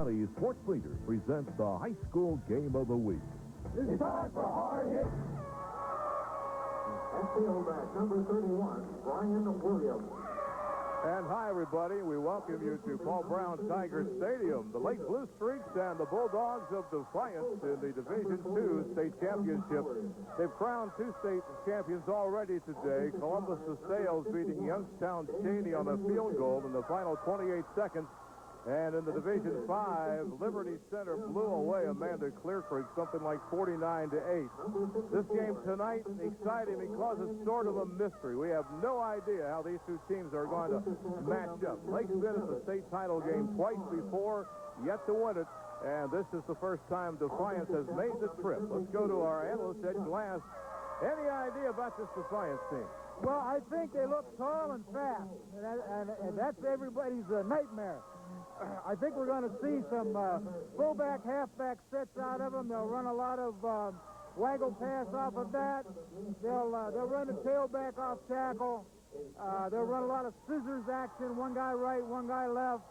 County Sports Leader presents the High School Game of the Week. It's time for Hard Hit. That's tailback number 31, Brian Williams. And hi, everybody. We welcome you to Paul Brown Tiger Stadium. The Lake Blue Streaks and the Bulldogs of Defiance in the Division II state championship. They've crowned two state champions already today. Columbus DeSales beating Youngstown Cheney on a field goal in the final 28 seconds. And in the Division V, Liberty Center blew away Amanda Clear Creek, something like 49-8. This game tonight, exciting because it's sort of a mystery. We have no idea how these two teams are going to match up. Lake's been in the state title game twice before, yet to win it. And this is the first time Defiance has made the trip. Let's go to our analyst, Ed Glass. Any idea about this Defiance team? Well, I think they look tall and fast, and that's everybody's nightmare. I think we're going to see some fullback, halfback sets out of them. They'll run a lot of waggle pass off of that. They'll run the tailback off tackle. They'll run a lot of scissors action, one guy right, one guy left.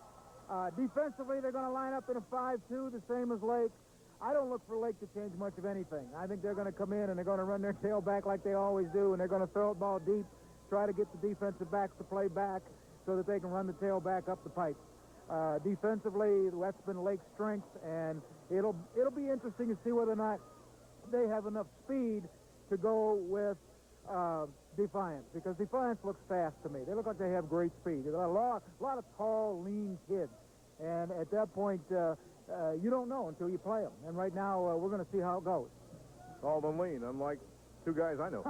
Defensively, they're going to line up in a 5-2, the same as Lake. I don't look for Lake to change much of anything. I think they're going to come in and they're going to run their tailback like they always do, and they're going to throw the ball deep, try to get the defensive backs to play back so that they can run the tailback up the pipe. Defensively, that's been Lake's strength, and it'll be interesting to see whether or not they have enough speed to go with Defiance, because Defiance looks fast to me. They look like they have great speed. They've got a lot of tall, lean kids, and at that point, you don't know until you play them. And right now, we're going to see how it goes. Tall and lean, unlike two guys I know.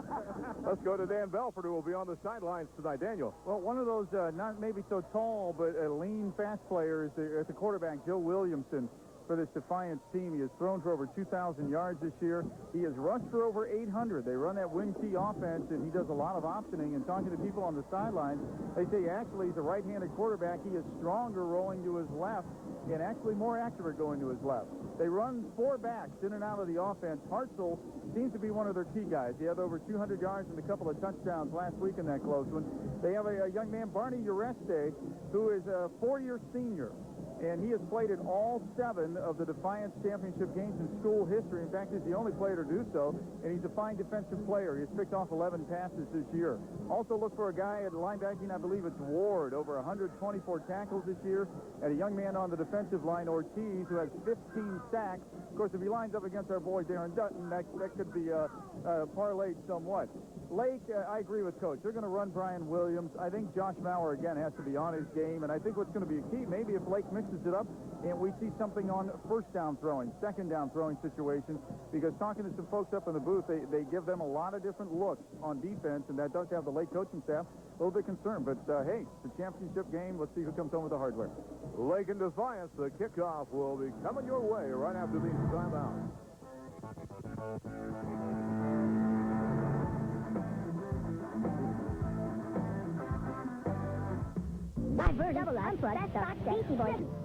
Let's go to Dan Belford, who will be on the sidelines tonight. Daniel. Well, one of those not maybe so tall, but a lean, fast player is the quarterback, Joe Williamson, for this Defiance team. He has thrown for over 2,000 yards this year. He has rushed for over 800. They run that wing T offense, and he does a lot of optioning. And talking to people on the sidelines, they say actually he's a right-handed quarterback. He is stronger rolling to his left and actually more accurate going to his left. They run four backs in and out of the offense. Hartzell seems to be one of their key guys. He had over 200 yards and a couple of touchdowns last week in that close one. They have a young man, Barney Ureste, who is a four-year senior. And he has played in all 7 of the Defiance championship games in school history. In fact, he's the only player to do so, and he's a fine defensive player. He's picked off 11 passes this year. Also look for a guy at linebacking, I believe it's Ward, over 124 tackles this year, and a young man on the defensive line, Ortiz, who has 15 sacks. Of course, if he lines up against our boy Darren Dutton, that could be parlayed somewhat. Lake, I agree with Coach. They're going to run Brian Williams. I think Josh Maurer, again, has to be on his game. And I think what's going to be a key, maybe if Lake mixes it up and we see something on first down throwing, second down throwing situations, because talking to some folks up in the booth, they give them a lot of different looks on defense, and that does have the Lake coaching staff a little bit concerned. But, hey, it's a championship game. Let's see who comes home with the hardware. Lake and Defiance, the kickoff will be coming your way right after these timeouts.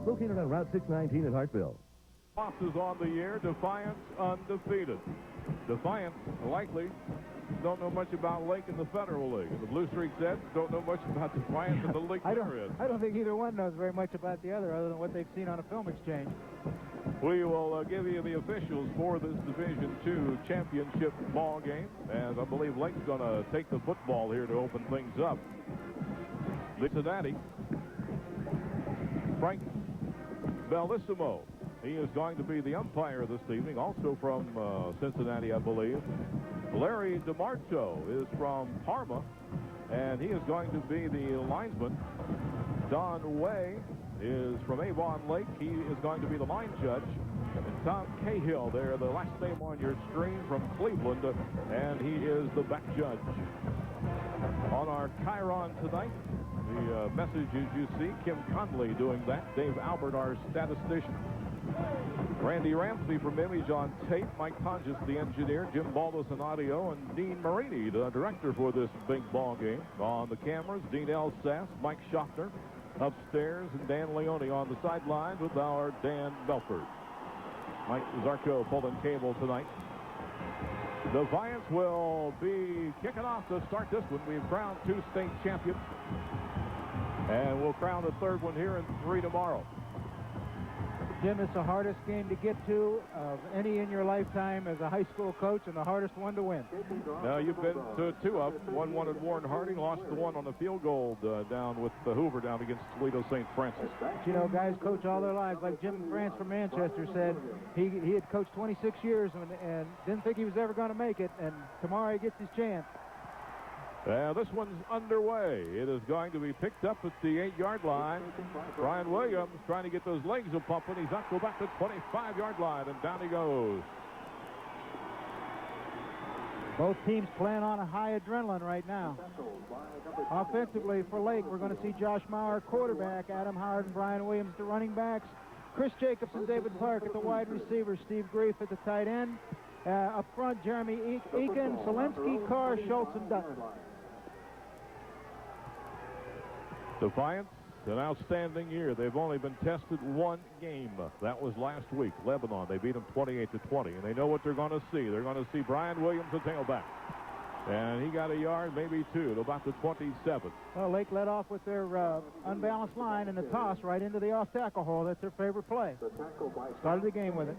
Located on Route 619 in Hartville. Losses on the year, Defiance undefeated. Defiance likely don't know much about Lake in the Federal League. And the Blue Streak said don't know much about Defiance in the league. I don't think either one knows very much about the other than what they've seen on a film exchange. We will give you the officials for this Division II championship ball game, as I believe Lake's going to take the football here to open things up. Cincinnati, Frank Bellissimo. He is going to be the umpire this evening, also from Cincinnati, I believe. Larry DeMarco is from Parma, and he is going to be the linesman. Don Way is from Avon Lake. He is going to be the line judge. And Tom Cahill there, the last name on your screen, from Cleveland, and he is the back judge. On our Chiron tonight, the messages you see, Kim Conley doing that, Dave Albert, our statistician. Randy Ramsey from Image on tape, Mike Ponges, the engineer, Jim Baldus on audio, and Dean Marini, the director for this big ball game. On the cameras, Dean Elsass, Mike Schaffner upstairs, and Dan Leone on the sidelines with our Dan Belford. Mike Zarko pulling cable tonight. Defiance will be kicking off to start this one. We've crowned 2 state champions, and we'll crown the 3rd one here in 3 tomorrow. Jim, it's the hardest game to get to of any in your lifetime as a high school coach, and the hardest one to win. Now, you've been to two of them. One at Warren Harding, lost the one on the field goal down with the Hoover down against Toledo St. Francis. But, you know, guys coach all their lives. Like Jim France from Manchester said, he had coached 26 years and didn't think he was ever going to make it, and tomorrow he gets his chance. This one's underway. It is going to be picked up at the 8-yard line. Brian Williams trying to get those legs a pumping. He's up to about the 25-yard line, and down he goes. Both teams playing on a high adrenaline right now. Offensively for Lake, we're going to see Josh Maurer, quarterback, Adam Howard and Brian Williams, the running backs, Chris Jacobs and David Clark at the wide receiver, Steve Grief at the tight end. Up front, Jeremy Eakin, Selensky, Carr, Schultz, and Dutton. Defiance, an outstanding year. They've only been tested one game. That was last week, Lebanon. They beat them 28-20, and they know what they're going to see. They're going to see Brian Williams, the tailback. And he got a yard, maybe two, to about the 27. Well, Lake led off with their unbalanced line and a toss right into the off-tackle hole. That's their favorite play. Started the game with it.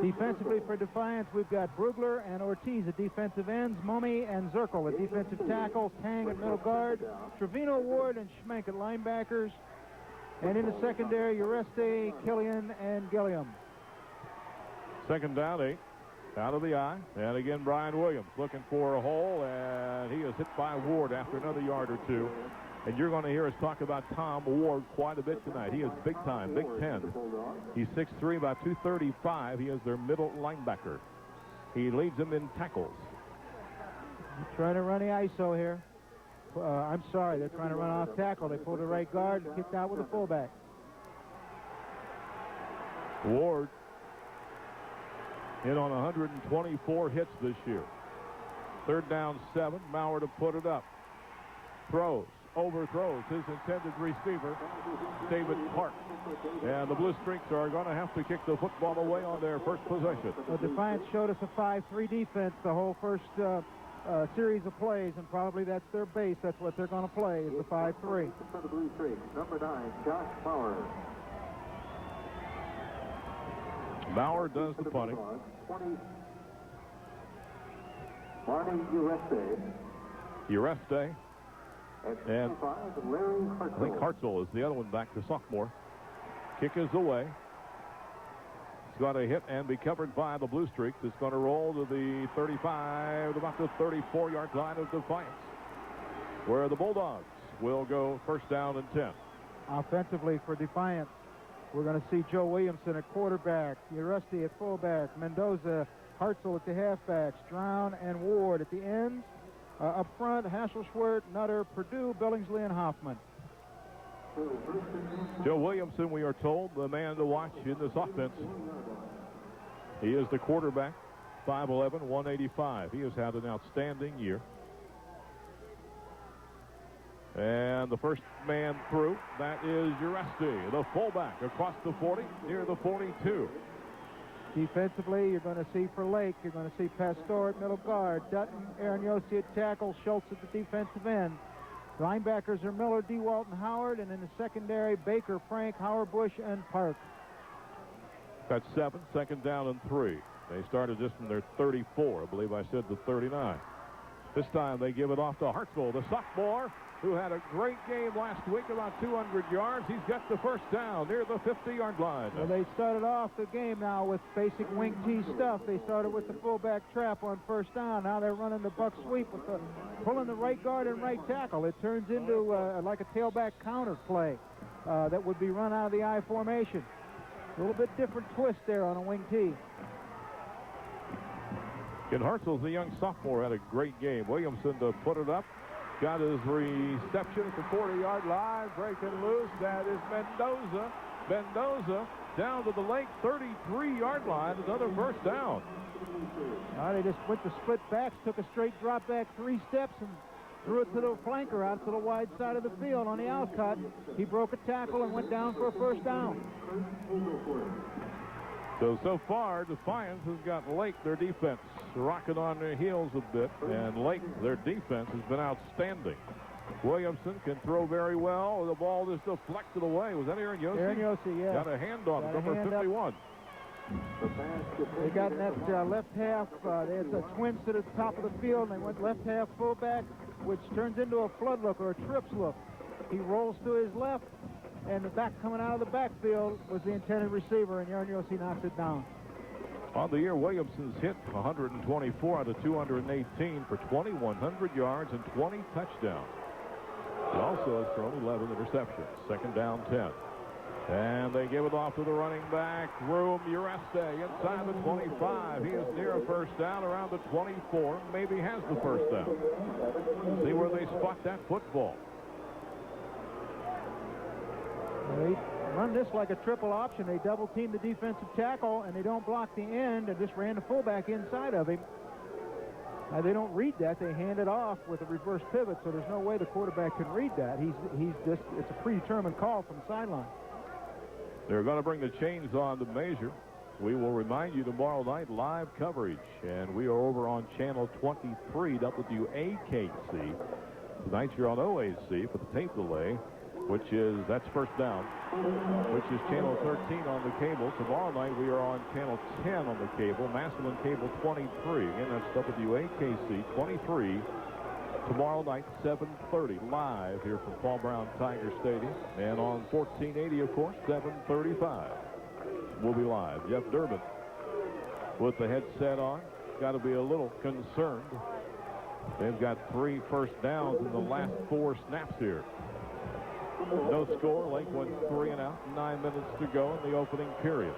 Defensively for Defiance, we've got Brugler and Ortiz at defensive ends, Mummy and Zirkle at defensive tackles, Tang at middle guard, Trevino, Ward, and Schmenk at linebackers. And in the secondary, Ureste, Killian, and Gilliam. Second down, 8. Out of the eye. And again, Brian Williams looking for a hole, and he is hit by Ward after another yard or two. And you're going to hear us talk about Tom Ward quite a bit tonight. He is big time, Big Ten. He's 6'3", about 235. He is their middle linebacker. He leads them in tackles. Trying to run the ISO here. I'm sorry, they're trying to run off tackle. They pulled the right guard and kicked out with the fullback. Ward hit on 124 hits this year. Third down, 7. Maurer to put it up. Throws. Overthrows his intended receiver, David Park. And the Blue Streaks are going to have to kick the football away on their first possession. Well, Defiance showed us a 5-3 defense the whole first series of plays, and probably that's their base. That's what they're going to play, is the 5-3. For the Blue Streaks, number 9, Josh Maurer. Maurer does the punting. 20, Marty Ureste. And I think Hartzell is the other one back, the sophomore. Kick is away. It's going to hit and be covered by the Blue Streaks. It's going to roll to the 35, about the 34-yard line of Defiance, where the Bulldogs will go first down and 10. Offensively for Defiance, we're going to see Joe Williamson at quarterback, Uresti at fullback, Mendoza, Hartzell at the halfbacks, Drown and Ward at the ends. Up front, Hasselschwert, Nutter, Purdue, Billingsley, and Hoffman. Joe Williamson, we are told, the man to watch in this offense. He is the quarterback, 5'11", 185. He has had an outstanding year. And the first man through, that is Uresti, the fullback, across the 40, near the 42. Defensively, you're going to see for Lake, you're going to see Pastor at middle guard, Dutton, Aaron Yossi at tackle, Schultz at the defensive end. Linebackers are Miller, DeWalt, and Howard, and in the secondary, Baker, Frank, Howard Bush, and Park. That's 7, second down and 3. They started this from their 34, I believe I said the 39. This time they give it off to Hartzell, the sophomore, who had a great game last week, about 200 yards. He's got the first down near the 50-yard line. Well, they started off the game now with basic wing T stuff. They started with the fullback trap on first down. Now they're running the buck sweep with pulling the right guard and right tackle. It turns into like a tailback counter play that would be run out of the I formation. A little bit different twist there on a wing T. And Hartzell's the young sophomore, had a great game. Williamson to put it up. Got his reception at the 40-yard line, breaking loose. That is Mendoza. Mendoza down to the Lake 33-yard line, another first down. They just went to split backs, took a straight drop back 3 steps, and threw it to the flanker out to the wide side of the field on the outcut. He broke a tackle and went down for a first down. So far, Defiance has got Lake, their defense, rocking on their heels a bit, and Lake, their defense, has been outstanding. Williamson can throw very well. The ball just deflected away. Was that Aaron Yossi? Aaron Yossi, yeah. Got a hand on it, number 51. They got in that left half. They had the twins sit at the top of the field, and they went left half fullback, which turns into a flood look or a trips look. He rolls to his left, and the back coming out of the backfield was the intended receiver, and Aaron Yossi knocks it down. On the year, Williamson's hit 124 out of 218 for 2,100 yards and 20 touchdowns. He also has thrown 11 interceptions. Second down, 10. And they give it off to the running back, Room Ureste, inside the 25. He is near a first down, around the 24. Maybe has the first down. See where they spot that football. They run this like a triple option. They double team the defensive tackle, and they don't block the end, and just ran the fullback inside of him. They don't read that. They hand it off with a reverse pivot, so there's no way the quarterback can read that. He's just, it's a predetermined call from the sideline. They're going to bring the chains on to measure. We will remind you tomorrow night live coverage, and we are over on channel 23 WAKC. Tonight you're on OAC for the tape delay, which is, that's first down, which is channel 13 on the cable. Tomorrow night we are on channel 10 on the cable, Massillon cable 23. Again, that's WAKC 23. Tomorrow night, 7:30, live here from Paul Brown Tiger Stadium. And on 1480, of course, 7:35. We'll be live. Jeff Durbin with the headset on. Got to be a little concerned. They've got 3 first downs in the last 4 snaps here. No score. Lake went 3 and out. 9 minutes to go in the opening period.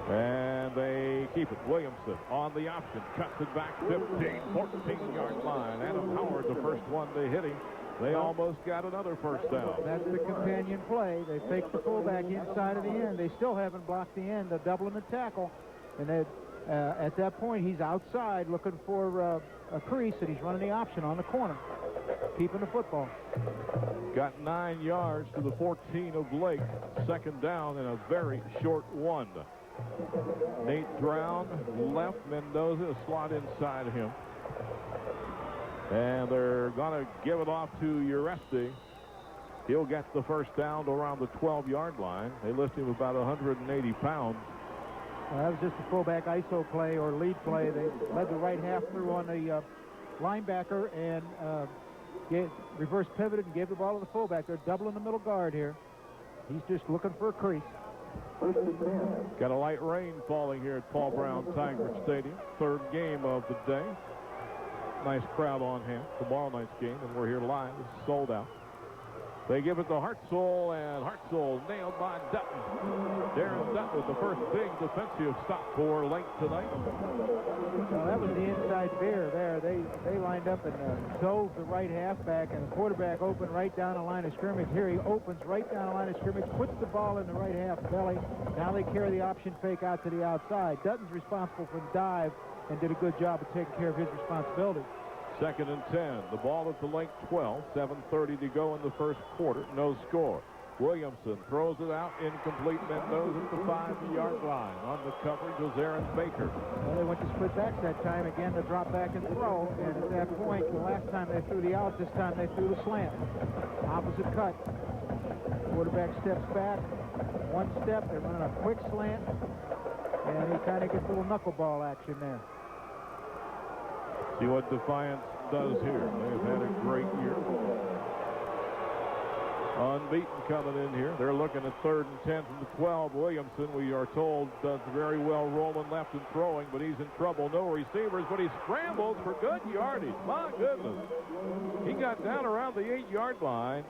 And they keep it. Williamson on the option. Cuts it back 15, 14-yard line. Adam Howard, the first one to hit him. They almost got another first down. That's the companion play. They fake the fullback inside of the end. They still haven't blocked the end. They're doubling the tackle. And at that point, he's outside looking for a crease, and he's running the option on the corner, keeping the football. Got 9 yards to the 14 of Lake. Second down and a very short one. Nate Drown left. Mendoza a slot inside him. And they're going to give it off to Uresti. He'll get the first down to around the 12-yard line. They list him about 180 pounds. Well, that was just a fullback ISO play or lead play. They led the right half through on the linebacker and reverse pivoted and gave the ball to the fullback. They're doubling the middle guard here. He's just looking for a crease. Got a light rain falling here at Paul Brown Tiger Stadium. Third game of the day. Nice crowd on hand. Tomorrow night's game, and we're here live. It's sold out. They give it to Hartzell, and Hartzell nailed by Dutton. Darren Dutton with the first big defensive stop for Lake tonight. Well, that was the inside veer there. They lined up and dove the right halfback, and the quarterback opened right down the line of scrimmage. Here he opens right down the line of scrimmage, puts the ball in the right half belly. Now they carry the option fake out to the outside. Dutton's responsible for the dive and did a good job of taking care of his responsibility. Second and 10. The ball at the Lake 12. 7:30 to go in the first quarter. No score. Williamson throws it out. Incomplete. Mendoza at the 5-yard line. On the coverage was Aaron Baker. Well, they went to split backs that time. Again, to drop back and throw. And at that point, the last time they threw the out, this time they threw the slant. Opposite cut. Quarterback steps back. One step. They're running a quick slant. And he kind of gets a little knuckleball action there. See what Defiance does here. They've had a great year. Unbeaten coming in here. They're looking at 3rd and 10 from the 12. Williamson, we are told, does very well rolling left and throwing, but he's in trouble. No receivers, but he scrambles for good yardage. My goodness. He got down around the 8-yard line.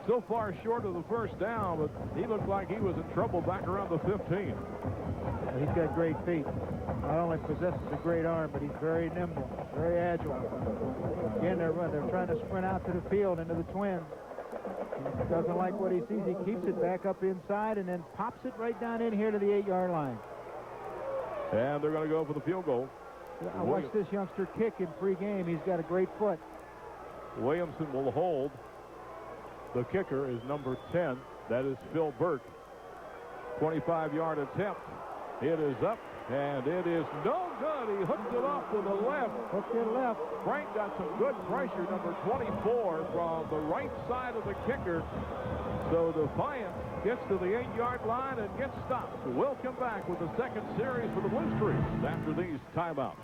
So far short of the first down, but he looked like he was in trouble back around the 15. He's got great feet. Not only possesses a great arm, but he's very nimble, very agile. Again, they're trying to sprint out to the field into the twins. He doesn't like what he sees. He keeps it back up inside and then pops it right down in here to the 8-yard line. And they're going to go for the field goal. I watched this youngster kick in pregame. He's got a great foot. Williamson will hold. The kicker is number 10. That is Phil Burke. 25-yard attempt. It is up And it is no good. He hooked it up with the left. Hooked it left. Frank got some good pressure, number 24, from the right side of the kicker. So Defiance gets to the 8-yard line and gets stopped. We'll come back with the second series for the Blue Streaks after these timeouts.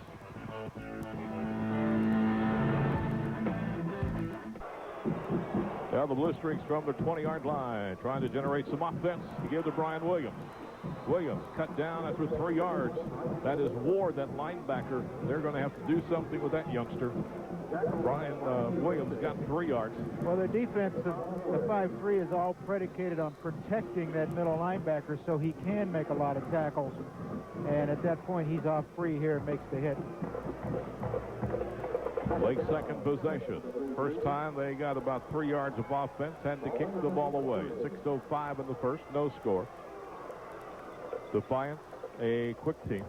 Now the Blue Streaks from the 20-yard line, trying to generate some offense to give to Brian Williams. Williams cut down after 3 yards. That is Ward, that linebacker. They're going to have to do something with that youngster. Brian Williams got 3 yards. Well, the defense of the 5-3 is all predicated on protecting that middle linebacker so he can make a lot of tackles. And at that point, he's off free here and makes the hit. Late second possession. First time they got about 3 yards of offense, had to kick the ball away. 6:05 in the first, no score. Defiance, a quick team.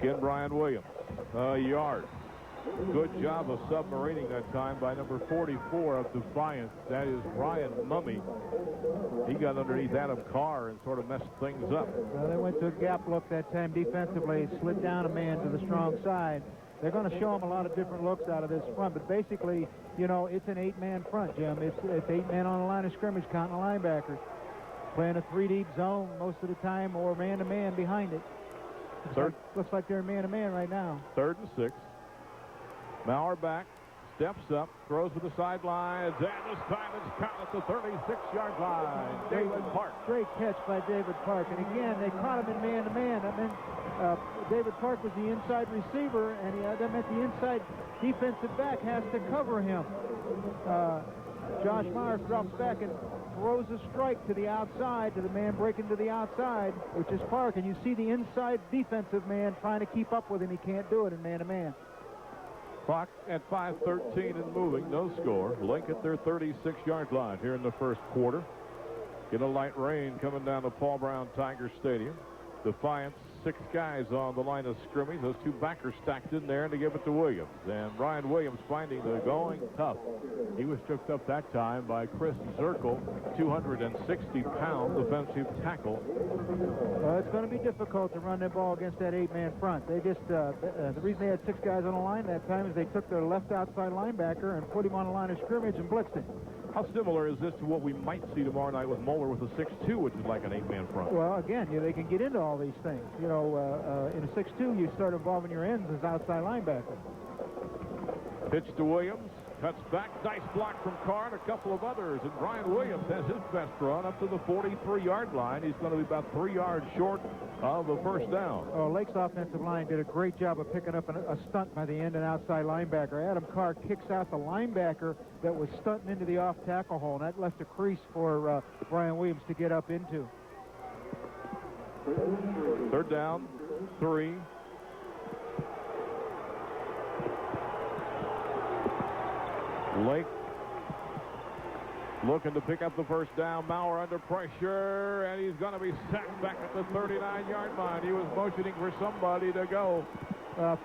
Again, Brian Williams, a yard. Good job of submarining that time by number 44 of Defiance. That is Ryan Mummy. He got underneath Adam Carr and sort of messed things up. Well, they went to a gap look that time defensively, slid down a man to the strong side. They're going to show him a lot of different looks out of this front, but basically, you know, it's an 8-man front, Jim. It's 8 men on the line of scrimmage, counting the linebackers. Playing a 3-deep zone most of the time, or man-to-man behind it. Looks like they're man-to-man right now. 3rd and 6. Maurer back, steps up, throws to the sidelines, and this time it's caught at the 36-yard line. David Park. Great catch by David Park. And again, they caught him in man-to-man. I mean, David Park was the inside receiver, and that meant the inside defensive back has to cover him. Josh Myers drops back and throws a strike to the outside, to the man breaking to the outside, which is Park. And you see the inside defensive man trying to keep up with him. He can't do it in man-to-man. Clock at 5:13 and moving, no score. Link at their 36-yard line here in the first quarter. Get a light rain coming down to Paul Brown Tiger Stadium. Defiance, 6 guys on the line of scrimmage. Those 2 backers stacked in there to give it to Williams. And Brian Williams finding the going tough. He was tripped up that time by Chris Zirkle, 260-pound defensive tackle. Well, it's going to be difficult to run that ball against that 8-man front. They just, the reason they had 6 guys on the line that time is they took their left outside linebacker and put him on the line of scrimmage and blitzed him. How similar is this to what we might see tomorrow night with Moeller with a 6-2, which is like an 8-man front? Well, again, they can get into all these things. You know, in a 6-2, you start involving your ends as outside linebacker. Pitch to Williams. Cuts back. Nice block from Carr and a couple of others. And Brian Williams has his best run up to the 43-yard line. He's going to be about 3 yards short of the first down. Oh, Lake's offensive line did a great job of picking up a stunt by the end and outside linebacker. Adam Carr kicks out the linebacker that was stunting into the off-tackle hole, and that left a crease for Brian Williams to get up into. 3rd down, 3. Lake looking to pick up the first down. Maurer under pressure, and he's going to be sacked back at the 39-yard line. He was motioning for somebody to go.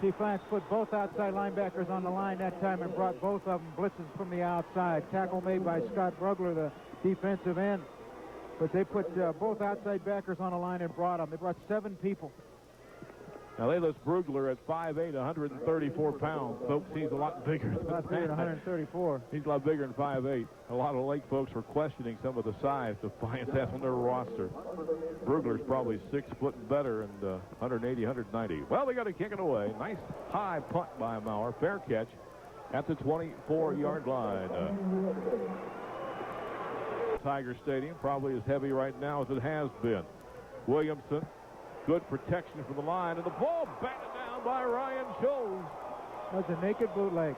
Defiance put both outside linebackers on the line that time and brought both of them blitzes from the outside. Tackle made by Scott Brugler, the defensive end. But they put both outside backers on the line and brought them. They brought 7 people. Now, they list Brugler at 5'8", 134 pounds. Folks, he's a lot bigger than About 134. He's a lot bigger than 5'8". A lot of Lake folks were questioning some of the size Defiance has on their roster. Brugler's probably 6 foot better and 180, 190. Well, they got to kick it away. Nice high punt by Maurer. Fair catch at the 24-yard line. Tiger Stadium probably as heavy right now as it has been. Williamson. Good protection from the line, and the ball batted down by Ryan Scholes. That's a naked bootleg.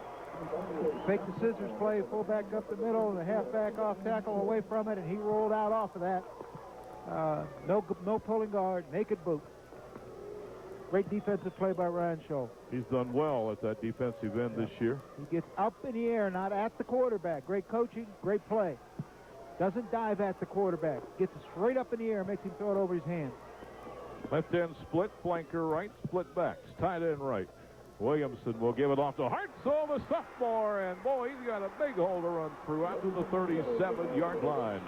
Fake the scissors play, fullback up the middle, and the halfback off tackle away from it, and he rolled out off of that. No pulling guard, naked boot. Great defensive play by Ryan Scholes. He's done well at that defensive end this year. He gets up in the air, not at the quarterback. Great coaching, great play. Doesn't dive at the quarterback. Gets it straight up in the air, makes him throw it over his hands. Left end split, flanker right, split backs, tight end right. Williamson will give it off to Hartzell, the sophomore, and boy, he's got a big hole to run through out to the 37-yard line.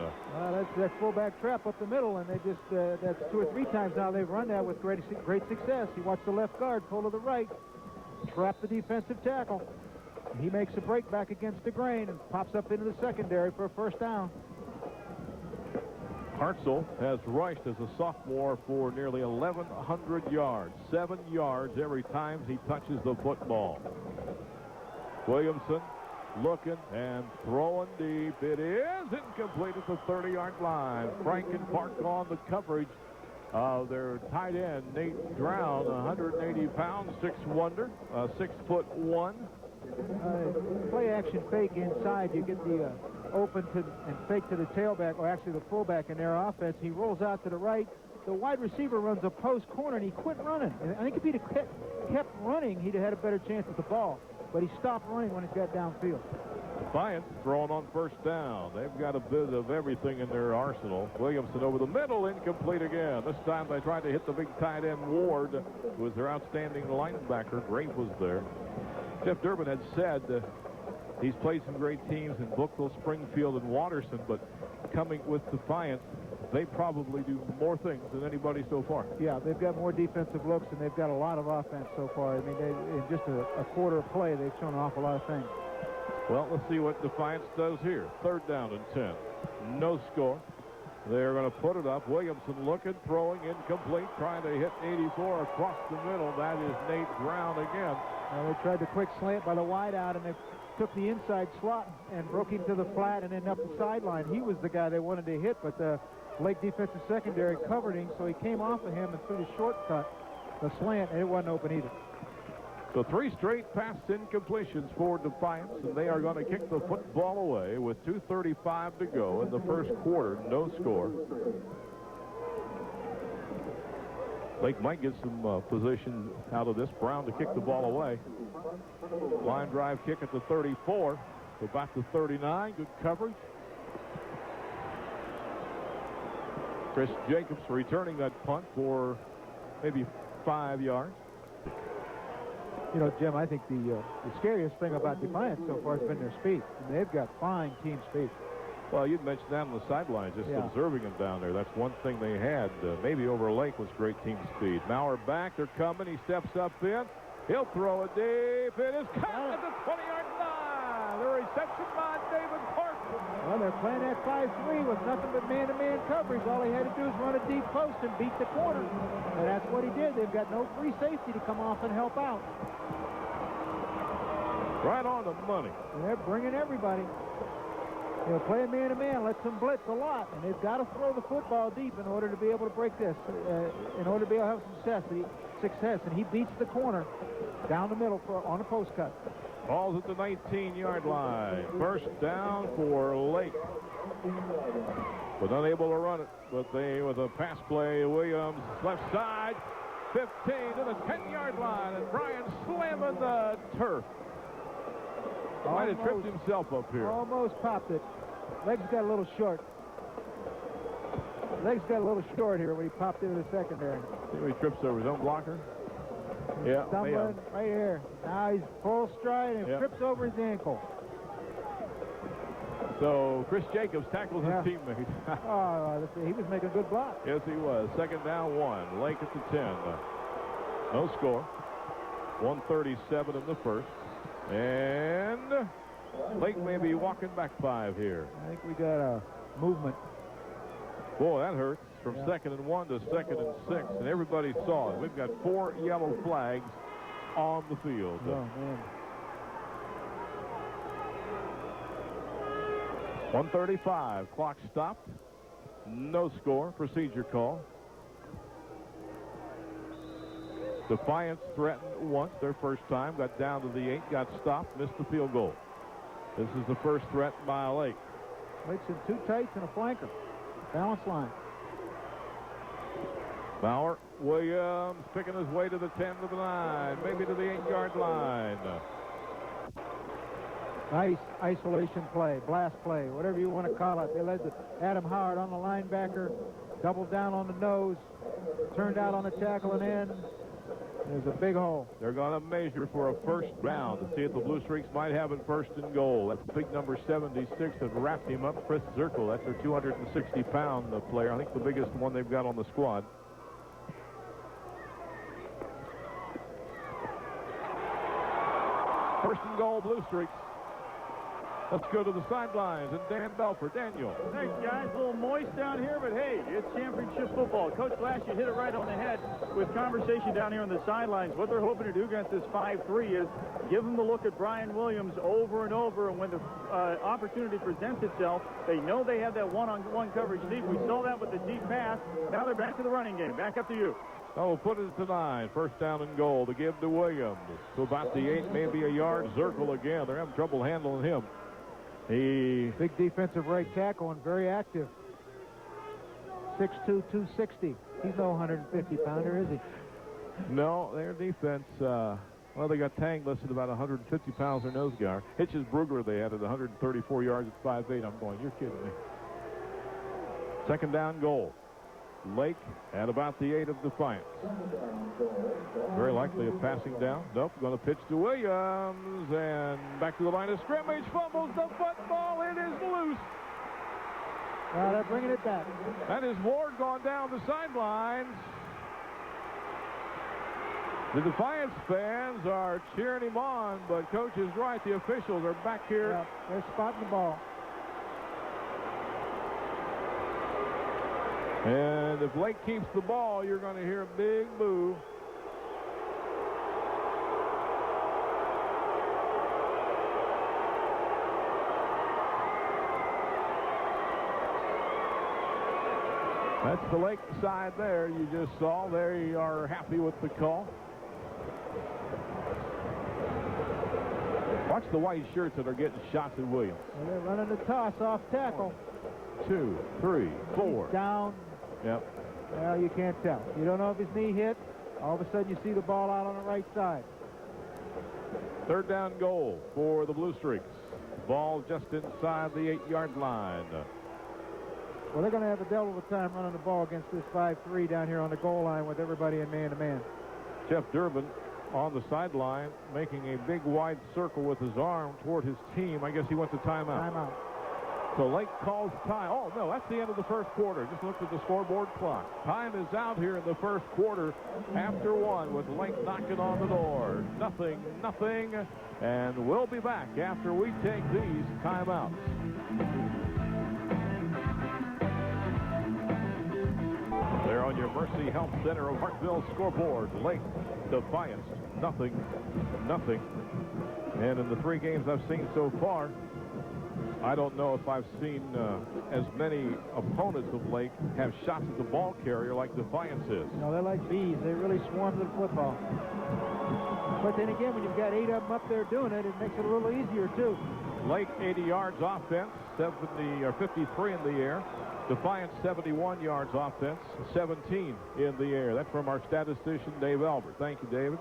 That's fullback trap up the middle, and they just that's 2 or 3 times now they've run that with great success. He watched the left guard pull to the right, trap the defensive tackle. He makes a break back against the grain and pops up into the secondary for a first down. Hartzell has rushed as a sophomore for nearly 1,100 yards, 7 yards every time he touches the football. Williamson looking and throwing deep. It is incomplete at the 30-yard line. Franken Park on the coverage of their tight end, Nate Drown, 180 pounds, 6'1", 6'1". Play action fake inside. You get the open to and fake to the tailback, or actually the fullback in their offense. He rolls out to the right. The wide receiver runs a post corner, and he quit running. And I think if he'd kept running, he'd have had a better chance at the ball. But he stopped running when he got downfield. Defiance throwing on first down. They've got a bit of everything in their arsenal. Williamson over the middle, incomplete again. This time they tried to hit the big tight end Ward, who was their outstanding linebacker. Grape was there. Jeff Durbin had said he's played some great teams in Bookville, Springfield, and Watterson, but coming with Defiance, they probably do more things than anybody so far. Yeah, they've got more defensive looks, and they've got a lot of offense so far. I mean, in just a quarter of play, they've shown an awful lot of things. Well, let's see what Defiance does here. 3rd down and 10. No score. They're going to put it up. Williamson looking, throwing, incomplete, trying to hit 84 across the middle. That is Nate Brown again. They tried the quick slant by the wideout, and they took the inside slot and broke him to the flat and then up the sideline. He was the guy they wanted to hit, but the Lake defensive secondary covered him, so he came off of him and threw the shortcut, the slant, and it wasn't open either. So 3 straight pass incompletions for Defiance, and they are going to kick the football away with 2:35 to go in the first quarter. No score. Lake might get some position out of this. Brown to kick the ball away. Line drive kick at the 34. Go back to 39. Good coverage. Chris Jacobs returning that punt for maybe 5 yards. You know, Jim, I think the scariest thing about Defiance so far has been their speed. And they've got fine team speed. Well, you'd mentioned that on the sidelines, just observing them down there. That's one thing they had. Maybe over Lake was great team speed. Maurer back. They're coming. He steps up in. He'll throw it deep. It is caught at the 20-yard line. The reception by David Park. Well, they're playing that 5-3 with nothing but man-to-man coverage. All he had to do is run a deep post and beat the corner. And that's what he did. They've got no free safety to come off and help out. Right on the money. And they're bringing everybody. They'll play a man-to-man, lets them blitz a lot, and they've got to throw the football deep in order to be able to break this, in order to be able to have success. And he beats the corner down the middle on a post cut. Ball's at the 19-yard line. First down for Lake. But unable to run it. But they, with a pass play, Williams left side, 15 to the 10-yard line, and Brian slamming the turf. Might have tripped himself up here. Almost popped it. Legs got a little short. Legs got a little short here when he popped into the secondary. See, he trips over his own blocker. Yeah, stumbling right here. Now he's full stride and trips over his ankle. So Chris Jacobs tackles his teammate. He was making a good block. Yes, he was. 2nd down 1. Lake at the 10. No score. 1:37 in the first. And Lake may be walking back 5 here. I think we got a movement. Boy, that hurts. From 2nd and 1 to 2nd and 6. And everybody saw it. We've got 4 yellow flags on the field. Oh, man. 1:35. Clock stopped. No score. Procedure call. Defiance threatened once their first time. Got down to the 8. Got stopped. Missed the field goal. This is the first threat by Lake. Lake's in 2 tights and a flanker. Balance line. Bauer, Williams picking his way to the 10 to the 9. Maybe to the 8-yard line. Nice isolation play, blast play, whatever you want to call it. They led to Adam Howard on the linebacker, doubled down on the nose, turned out on the tackle and end. There's a big hole. They're going to measure for a first down to see if the Blue Streaks might have it first and goal. That's big number 76 that wrapped him up, Chris Zirkle. That's their 260-pound player. I think the biggest one they've got on the squad. First and goal, Blue Streaks. Let's go to the sidelines and Dan Belford. Daniel. Thanks, guys. A little moist down here, but hey, it's championship football. Coach Glass, you hit it right on the head with conversation down here on the sidelines. What they're hoping to do against this 5-3 is give them the look at Brian Williams over and over, and when the opportunity presents itself, they know they have that one-on-one coverage deep. We saw that with the deep pass. Now they're back to the running game. Back up to you. Oh, we'll put it to 9. First down and goal to give to Williams. To about the 8, maybe a yard. Zirkle again. They're having trouble handling him. He big defensive right tackle and very active. 6'2", 260. He's no 150-pounder, is he? No, their defense, well, they got Tang listed about 150 pounds, their nose guard. Hitches Brugler they had at 134 yards at 5'8". I'm going, you're kidding me. Second down goal. Lake at about the 8 of Defiance. Very likely a passing down. Nope, going to pitch to Williams, and back to the line of scrimmage. Fumbles the football. It is loose. Well, they're bringing it back. That is Ward gone down the sidelines. The Defiance fans are cheering him on, but Coach is right. The officials are back here. Yeah, they're spotting the ball. And if Lake keeps the ball, you're going to hear a big boo. That's the Lake side there you just saw. They are happy with the call. Watch the white shirts that are getting shots at Williams. Well, they're running the toss off tackle. 2, 3, 4. He's down. Yep. Well, you can't tell. You don't know if his knee hit. All of a sudden, you see the ball out on the right side. Third down goal for the Blue Streaks. Ball just inside the 8-yard line. Well, they're going to have a devil of a time running the ball against this 5-3 down here on the goal line with everybody in man-to-man. Jeff Durbin on the sideline making a big wide circle with his arm toward his team. I guess he went to timeout. Timeout. So Lake calls time. Oh, no, that's the end of the first quarter. Just looked at the scoreboard clock. Time is out here in the first quarter after 1 with Lake knocking on the door. Nothing. And we'll be back after we take these timeouts. There on your Mercy Health Center of Hartville scoreboard. Lake, Defiance, nothing. And in the 3 games I've seen so far, I don't know if I've seen as many opponents of Lake have shots at the ball carrier like Defiance is. No, they're like bees. They really swarm the football. But then again, when you've got 8 of them up there doing it, it makes it a little easier, too. Lake, 80 yards offense, 53 in the air. Defiance, 71 yards offense, 17 in the air. That's from our statistician, Dave Albert. Thank you, David.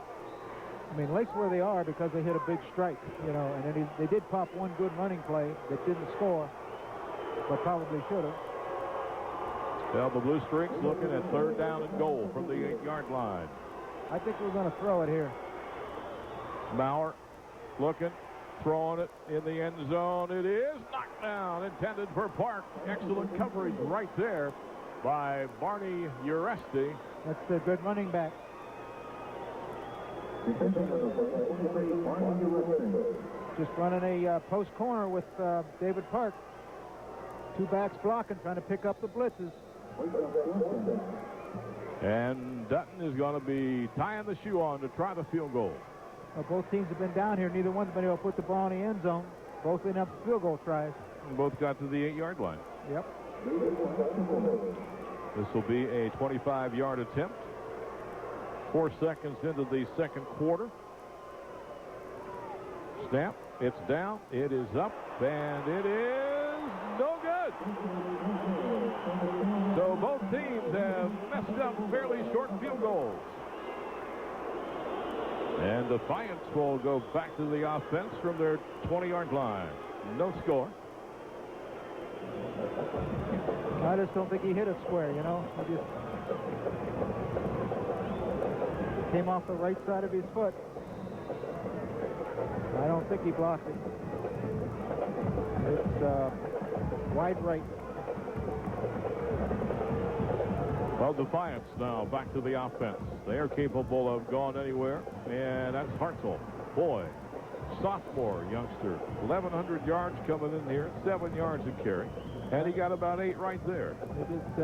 I mean, Lake's where they are because they hit a big strike, you know, and then they did pop one good running play that didn't score, but probably should have. Well, the Blue Streaks looking at third down and goal from the 8-yard line. I think we're going to throw it here. Bauer looking, throwing it in the end zone. It is knocked down, intended for Park. Excellent coverage right there by Barney Uresti. That's a good running back. Just running a post corner with David Park. 2 backs blocking, trying to pick up the blitzes. And Dutton is going to be tying the shoe on to try the field goal. Well, both teams have been down here. Neither one's been able to put the ball in the end zone. Both been up field goal tries. And both got to the 8-yard line. Yep. This will be a 25-yard attempt. 4 seconds into the second quarter. Snap. It's down. It is up. And it is no good. So both teams have messed up fairly short field goals. And Defiance will go back to the offense from their 20-yard line. No score. I just don't think he hit it square, you know. Came off the right side of his foot. I don't think he blocked it. It's wide right. Well, Defiance now back to the offense. They are capable of going anywhere, and that's Hartzell. Boy, sophomore youngster, 1,100 yards coming in here, 7 yards a carry, and he got about 8 right there. They just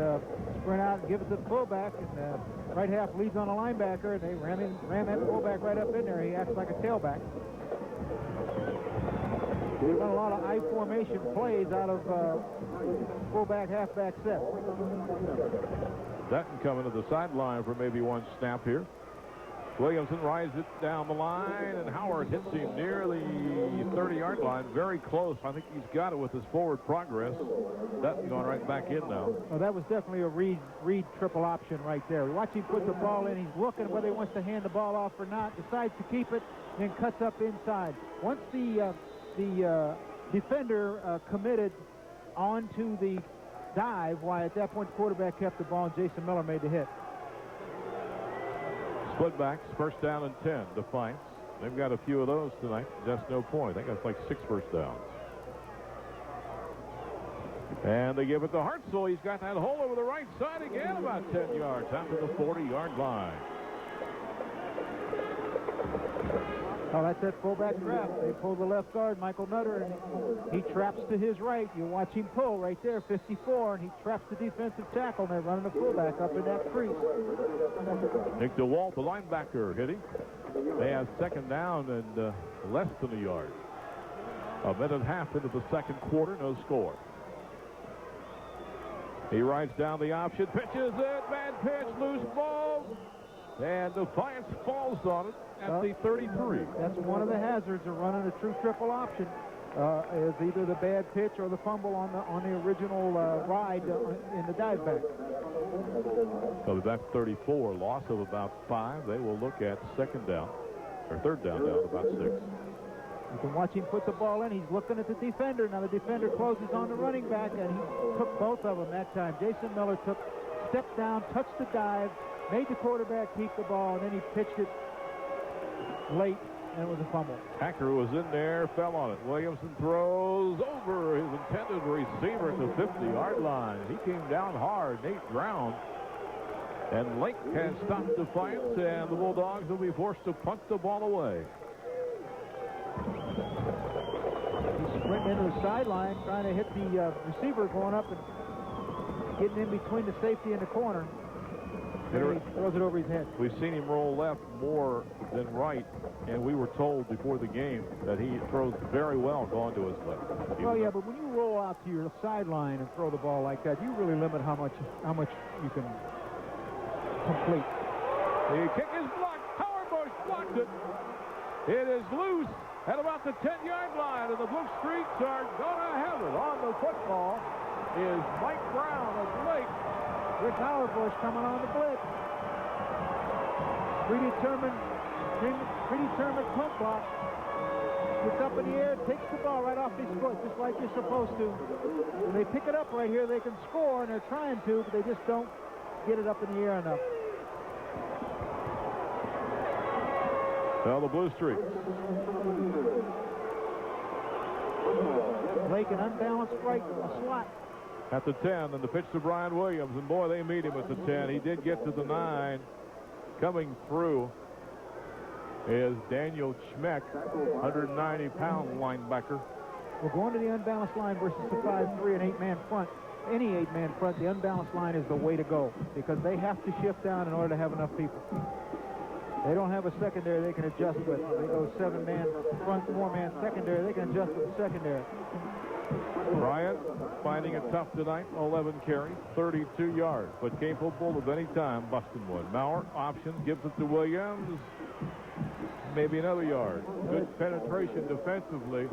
sprint out and give it to the fullback, and right half leads on a linebacker, and they ran that fullback right up in there. He acts like a tailback. They run a lot of I formation plays out of fullback halfback set. Dutton coming to the sideline for maybe one snap here. Williamson rides it down the line, and Howard hits him near the 30-yard line, very close. I think he's got it with his forward progress. Dutton going right back in now. Well, that was definitely a Reed triple option right there. Watch him put the ball in. He's looking whether he wants to hand the ball off or not, decides to keep it, then cuts up inside. Once the defender committed onto the dive, why at that point the quarterback kept the ball and Jason Miller made the hit. Split backs, first down and 10, Defiance. They've got a few of those tonight, just no point. I think that's like 6 first downs. And they give it to Hartzell. He's got that hole over the right side again, about 10 yards out to the 40-yard line. Oh, that's that fullback trap. They pull the left guard, Michael Nutter, and he traps to his right. You watch him pull right there, 54, and he traps the defensive tackle, and they're running the fullback up in that crease. Nick DeWalt, the linebacker, hitting. They have second down and less than a yard. A minute and a half into the second quarter, no score. He rides down the option, pitches it, bad pitch, loose ball, and Defiance falls on it at the 33. That's one of the hazards of running a true triple option. Is either the bad pitch or the fumble on the original ride in the dive back. So that's 34, loss of about 5. They will look at second down, or third down about 6. You can watch him put the ball in. He's looking at the defender. Now the defender closes on the running back, and he took both of them that time. Jason Miller stepped down, touched the dive, made the quarterback keep the ball, and then he pitched it late, and it was a fumble. Hacker was in there, fell on it. Williamson throws over his intended receiver at the 50-yard line. He came down hard. Nate drowned. And Lake has stopped Defiance, and the Bulldogs will be forced to punt the ball away. He's sprinting into the sideline, trying to hit the receiver going up and getting in between the safety and the corner. And he throws it over his head. We've seen him roll left more than right, and we were told before the game that he throws very well going to his left. Well, yeah, but when you roll out to your sideline and throw the ball like that, you really limit how much you can complete. The kick is blocked. Howard Bush blocked it. It is loose at about the 10-yard line, and the Blue Streaks are going to have it. On the football is Mike Brown of Lake. Rick Howard Bush coming on the blitz. Predetermined punt block. Gets up in the air, takes the ball right off his foot, just like you're supposed to. When they pick it up right here, they can score, and they're trying to, but they just don't get it up in the air enough. Well, the Blue Streaks. Lake an unbalanced right from the slot. At the 10, and the pitch to Brian Williams, and boy, they meet him at the 10. He did get to the 9. Coming through is Daniel Schmeck, 190-pound linebacker. We're going to the unbalanced line versus the 5-3 and 8-man front. Any 8-man front, the unbalanced line is the way to go because they have to shift down in order to have enough people. They don't have a secondary they can adjust with. They go 7-man front, 4-man secondary. They can adjust with the secondary. Bryant finding it tough tonight. 11 carries, 32 yards, but capable of any time busting one. Maurer options, gives it to Williams. Maybe another yard. Good penetration defensively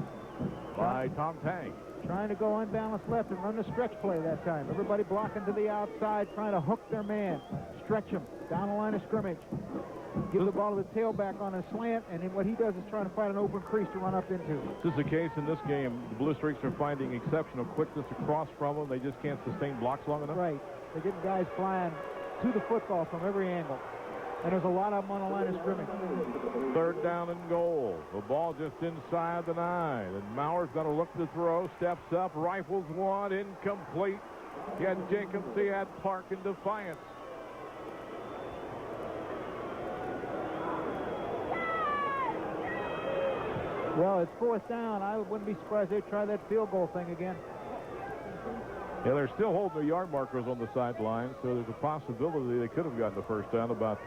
by Tom Tang. Trying to go unbalanced left and run the stretch play that time. Everybody blocking to the outside, trying to hook their man. Stretch him down the line of scrimmage. Give the ball to the tailback on a slant, and then what he does is trying to find an open crease to run up into. This is the case in this game. The Blue Streaks are finding exceptional quickness across from them. They just can't sustain blocks long enough. Right. They're getting guys flying to the football from every angle. And there's a lot of them on the line of scrimmage. Third down and goal. The ball just inside the 9. And Mauer's going to look to throw. Steps up. Rifles one. Incomplete. He had Jacobs. He had Park and Defiance. Well, it's 4th down. I wouldn't be surprised they'd try that field goal thing again. Yeah, they're still holding the yard markers on the sideline, so there's a possibility they could have gotten the first down about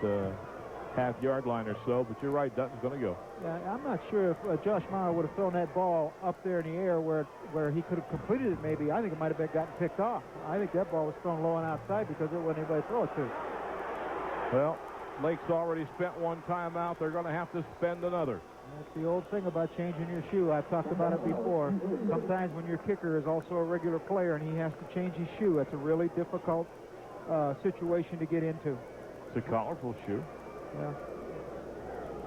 half-yard line or so, but you're right, Dutton's going to go. Yeah, I'm not sure if Josh Mauer would have thrown that ball up there in the air where he could have completed it maybe. I think it might have been gotten picked off. I think that ball was thrown low and outside because there wasn't anybody to throw it to. Well, Lake's already spent one timeout. They're going to have to spend another. That's the old thing about changing your shoe. I've talked about it before. Sometimes when your kicker is also a regular player and he has to change his shoe, it's a really difficult situation to get into. It's a colorful shoe. Yeah.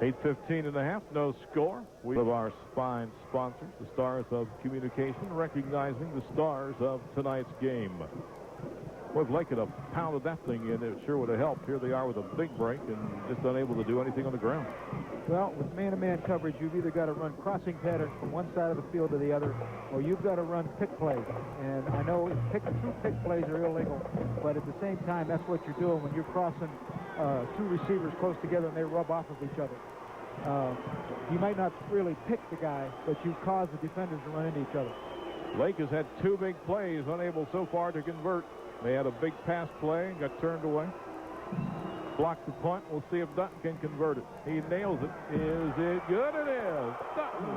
8:15 and a half, no score. We have our fine sponsors, the Stars of Communication, recognizing the stars of tonight's game. Well, if Lake could have pounded that thing in, it sure would have helped. Here they are with a big break and just unable to do anything on the ground. Well, with man-to-man coverage, you've either got to run crossing patterns from one side of the field to the other, or you've got to run pick plays. And I know true pick plays are illegal, but at the same time, that's what you're doing when you're crossing two receivers close together and they rub off of each other. You might not really pick the guy, but you cause the defenders to run into each other. Lake has had 2 big plays, unable so far to convert. They had a big pass play, got turned away. Blocked the punt. We'll see if Dutton can convert it. He nails it. Is it good? It is. Dutton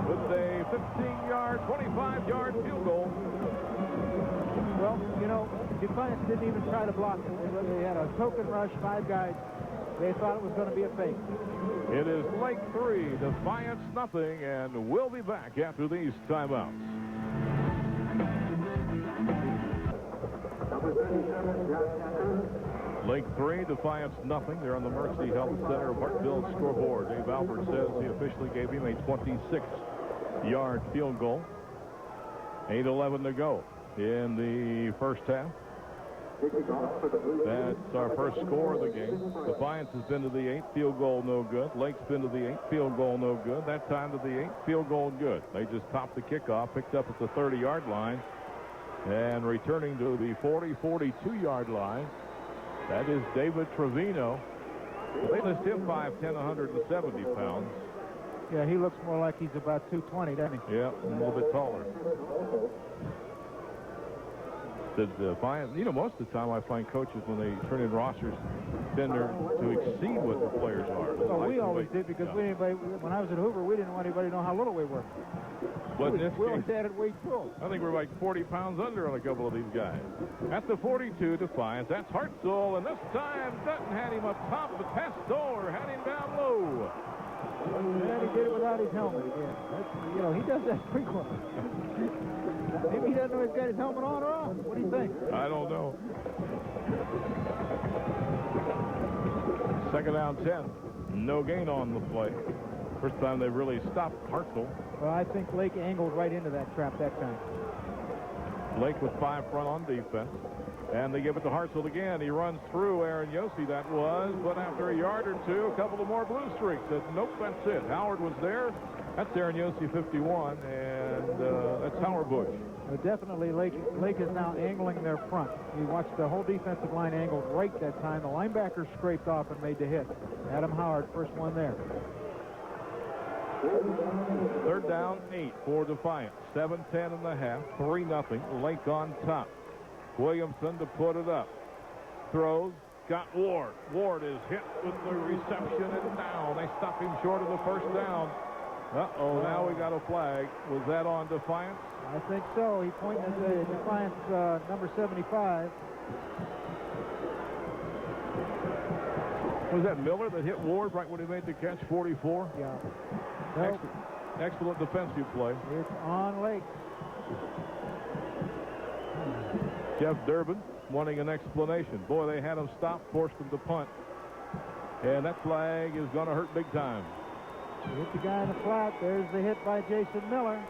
with a 15-yard, 25-yard field goal. Well, you know, Defiance didn't even try to block it. They had a token rush, 5 guys. They thought it was going to be a fake. It is Lake 3, Defiance nothing, and we'll be back after these timeouts. Lake 3, Defiance nothing. They're on the Mercy Health Center of Hartville scoreboard. Dave Albert says he officially gave him a 26-yard field goal. 8:11 to go in the first half. That's our first score of the game. Defiance has been to the 8, field goal no good. Lake's been to the 8, field goal no good. That time to the 8, field goal good. They just topped the kickoff, picked up at the 30-yard line, and returning to the 40-42-yard line. That is David Trevino. They list him 5'10", 170 pounds. Yeah, he looks more like he's about 220, doesn't he? Yeah, a little bit taller. You know, most of the time I find coaches, when they turn in rosters, tend to exceed what the players are. Well, we always did, because when I was at Hoover, we didn't want anybody to know how little we were. But in this we case, always had it way too. I think we're like 40 pounds under on a couple of these guys. At the 42, Defiance. That's Hartzell, and this time Dutton had him up top. The Pastor had him down low. And he did it without his helmet again. You know, he does that frequently. Maybe he doesn't know he's got his helmet on or off. What do you think? I don't know. Second down 10. No gain on the play. First time they really stopped Hartzell. Well, I think Lake angled right into that trap that time. Lake with 5 front on defense. And they give it to Hartzell again. He runs through Aaron Yossi, that was. But after a yard or two, a couple of more blue streaks. Said, nope, that's it. Howard was there. That's Aaron Yossi, 51. And that's Howard Bush. Definitely, Lake is now angling their front. You watch the whole defensive line angled right that time. The linebacker scraped off and made the hit. Adam Howard, first one there. Third down, 8 for Defiance. 7:10 and a half, 3-0. Lake on top. Williamson to put it up. Throws, got Ward. Ward is hit with the reception and down. They stop him short of the first down. Uh-oh, now we got a flag. Was that on Defiance? I think so. He pointed at the Defiance number 75. Was that Miller that hit Ward right when he made the catch, 44? Yeah. Nope. Excellent defensive play. It's on Lake. Jeff Durbin wanting an explanation. Boy, they had him stopped, forced him to punt. And that flag is going to hurt big time. He hit the guy in the flat. There's the hit by Jason Miller.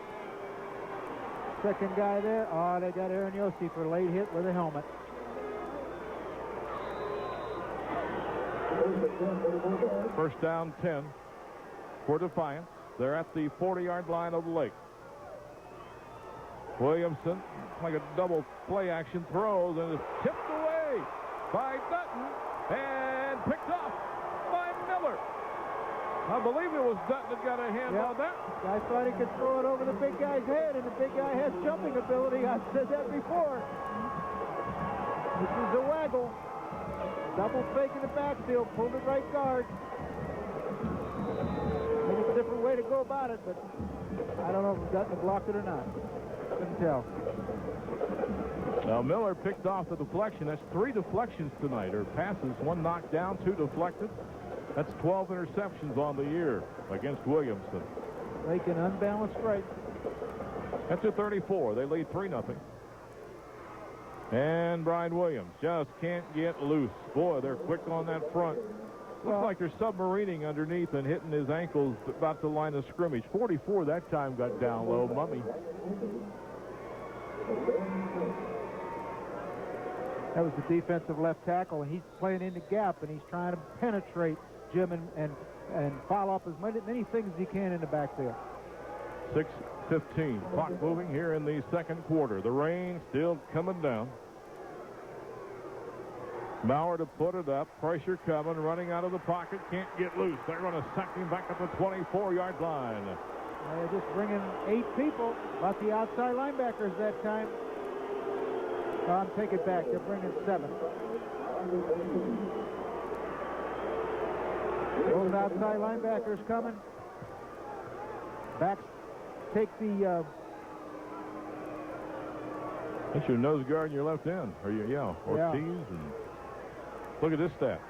Second guy there. Oh, they got Aaron Yossi for a late hit with a helmet. First down 10 for Defiance. They're at the 40-yard line of the Lake. Williamson, like a double play action, throws and is tipped away by Dutton and picked off by Miller. I believe it was Dutton that got a hand on that. I thought he could throw it over the big guy's head, and the big guy has jumping ability. I've said that before. This is a waggle. Double fake in the backfield, pulled it right guard. Maybe it's a different way to go about it, but I don't know if Dutton blocked it or not. Couldn't tell. Now Miller picked off the deflection. That's 3 deflections tonight, or passes. 1 knocked down, 2 deflected. That's 12 interceptions on the year against Williamson. Making unbalanced right. That's a 34. They lead 3-0. And Brian Williams just can't get loose. Boy, they're quick on that front. Looks like they're submarining underneath and hitting his ankles about the line of scrimmage. 44 that time got down low. Mummy. That was the defensive left tackle, and he's playing in the gap, and he's trying to penetrate Jim and follow up as many things as he can in the backfield. 6:15. Clock moving here in the second quarter. The rain still coming down. Maurer to put it up. Pressure coming. Running out of the pocket. Can't get loose. They're going to sack him back at the 24-yard line. They're just bringing 8 people. About the outside linebackers that time. Take it back. They're bringing 7. Those outside linebackers coming. Backs take the... That's your nose guard and your left end. Or Ortiz. And look at this stat.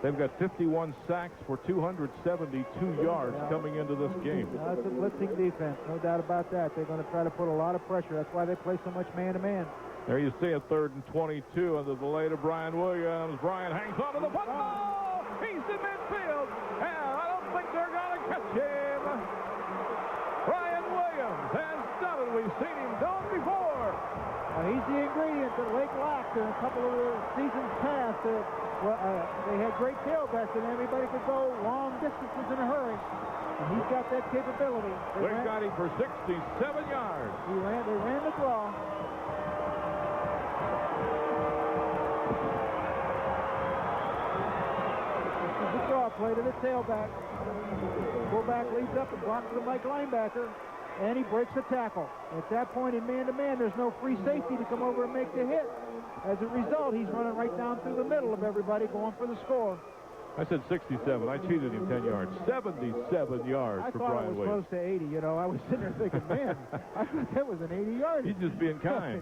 They've got 51 sacks for 272 yards coming into this game. It's a blitzing defense, no doubt about that. They're going to try to put a lot of pressure. That's why they play so much man-to-man. There you see a 3rd and 22 on the delay to Brian Williams. Brian hangs on to the football. He's in midfield, and I don't think they're going to catch him. Brian Williams has done it. We've seen him do it before. He's the ingredient that Lake lacked in a couple of seasons past. They had great tailbacks, and everybody could go long distances in a hurry. And he's got that capability. They got him for 67 yards. They ran the draw. This is the draw play to the tailback. Fullback leads up and blocks the Mike linebacker. And he breaks the tackle. At that point in man-to-man, there's no free safety to come over and make the hit. As a result, he's running right down through the middle of everybody going for the score. I said 67. I cheated him 10 yards. 77 yards for Brian Williams. I thought it was close to 80. You know, I was sitting there thinking, man, I thought that was an 80-yard. He's just being kind.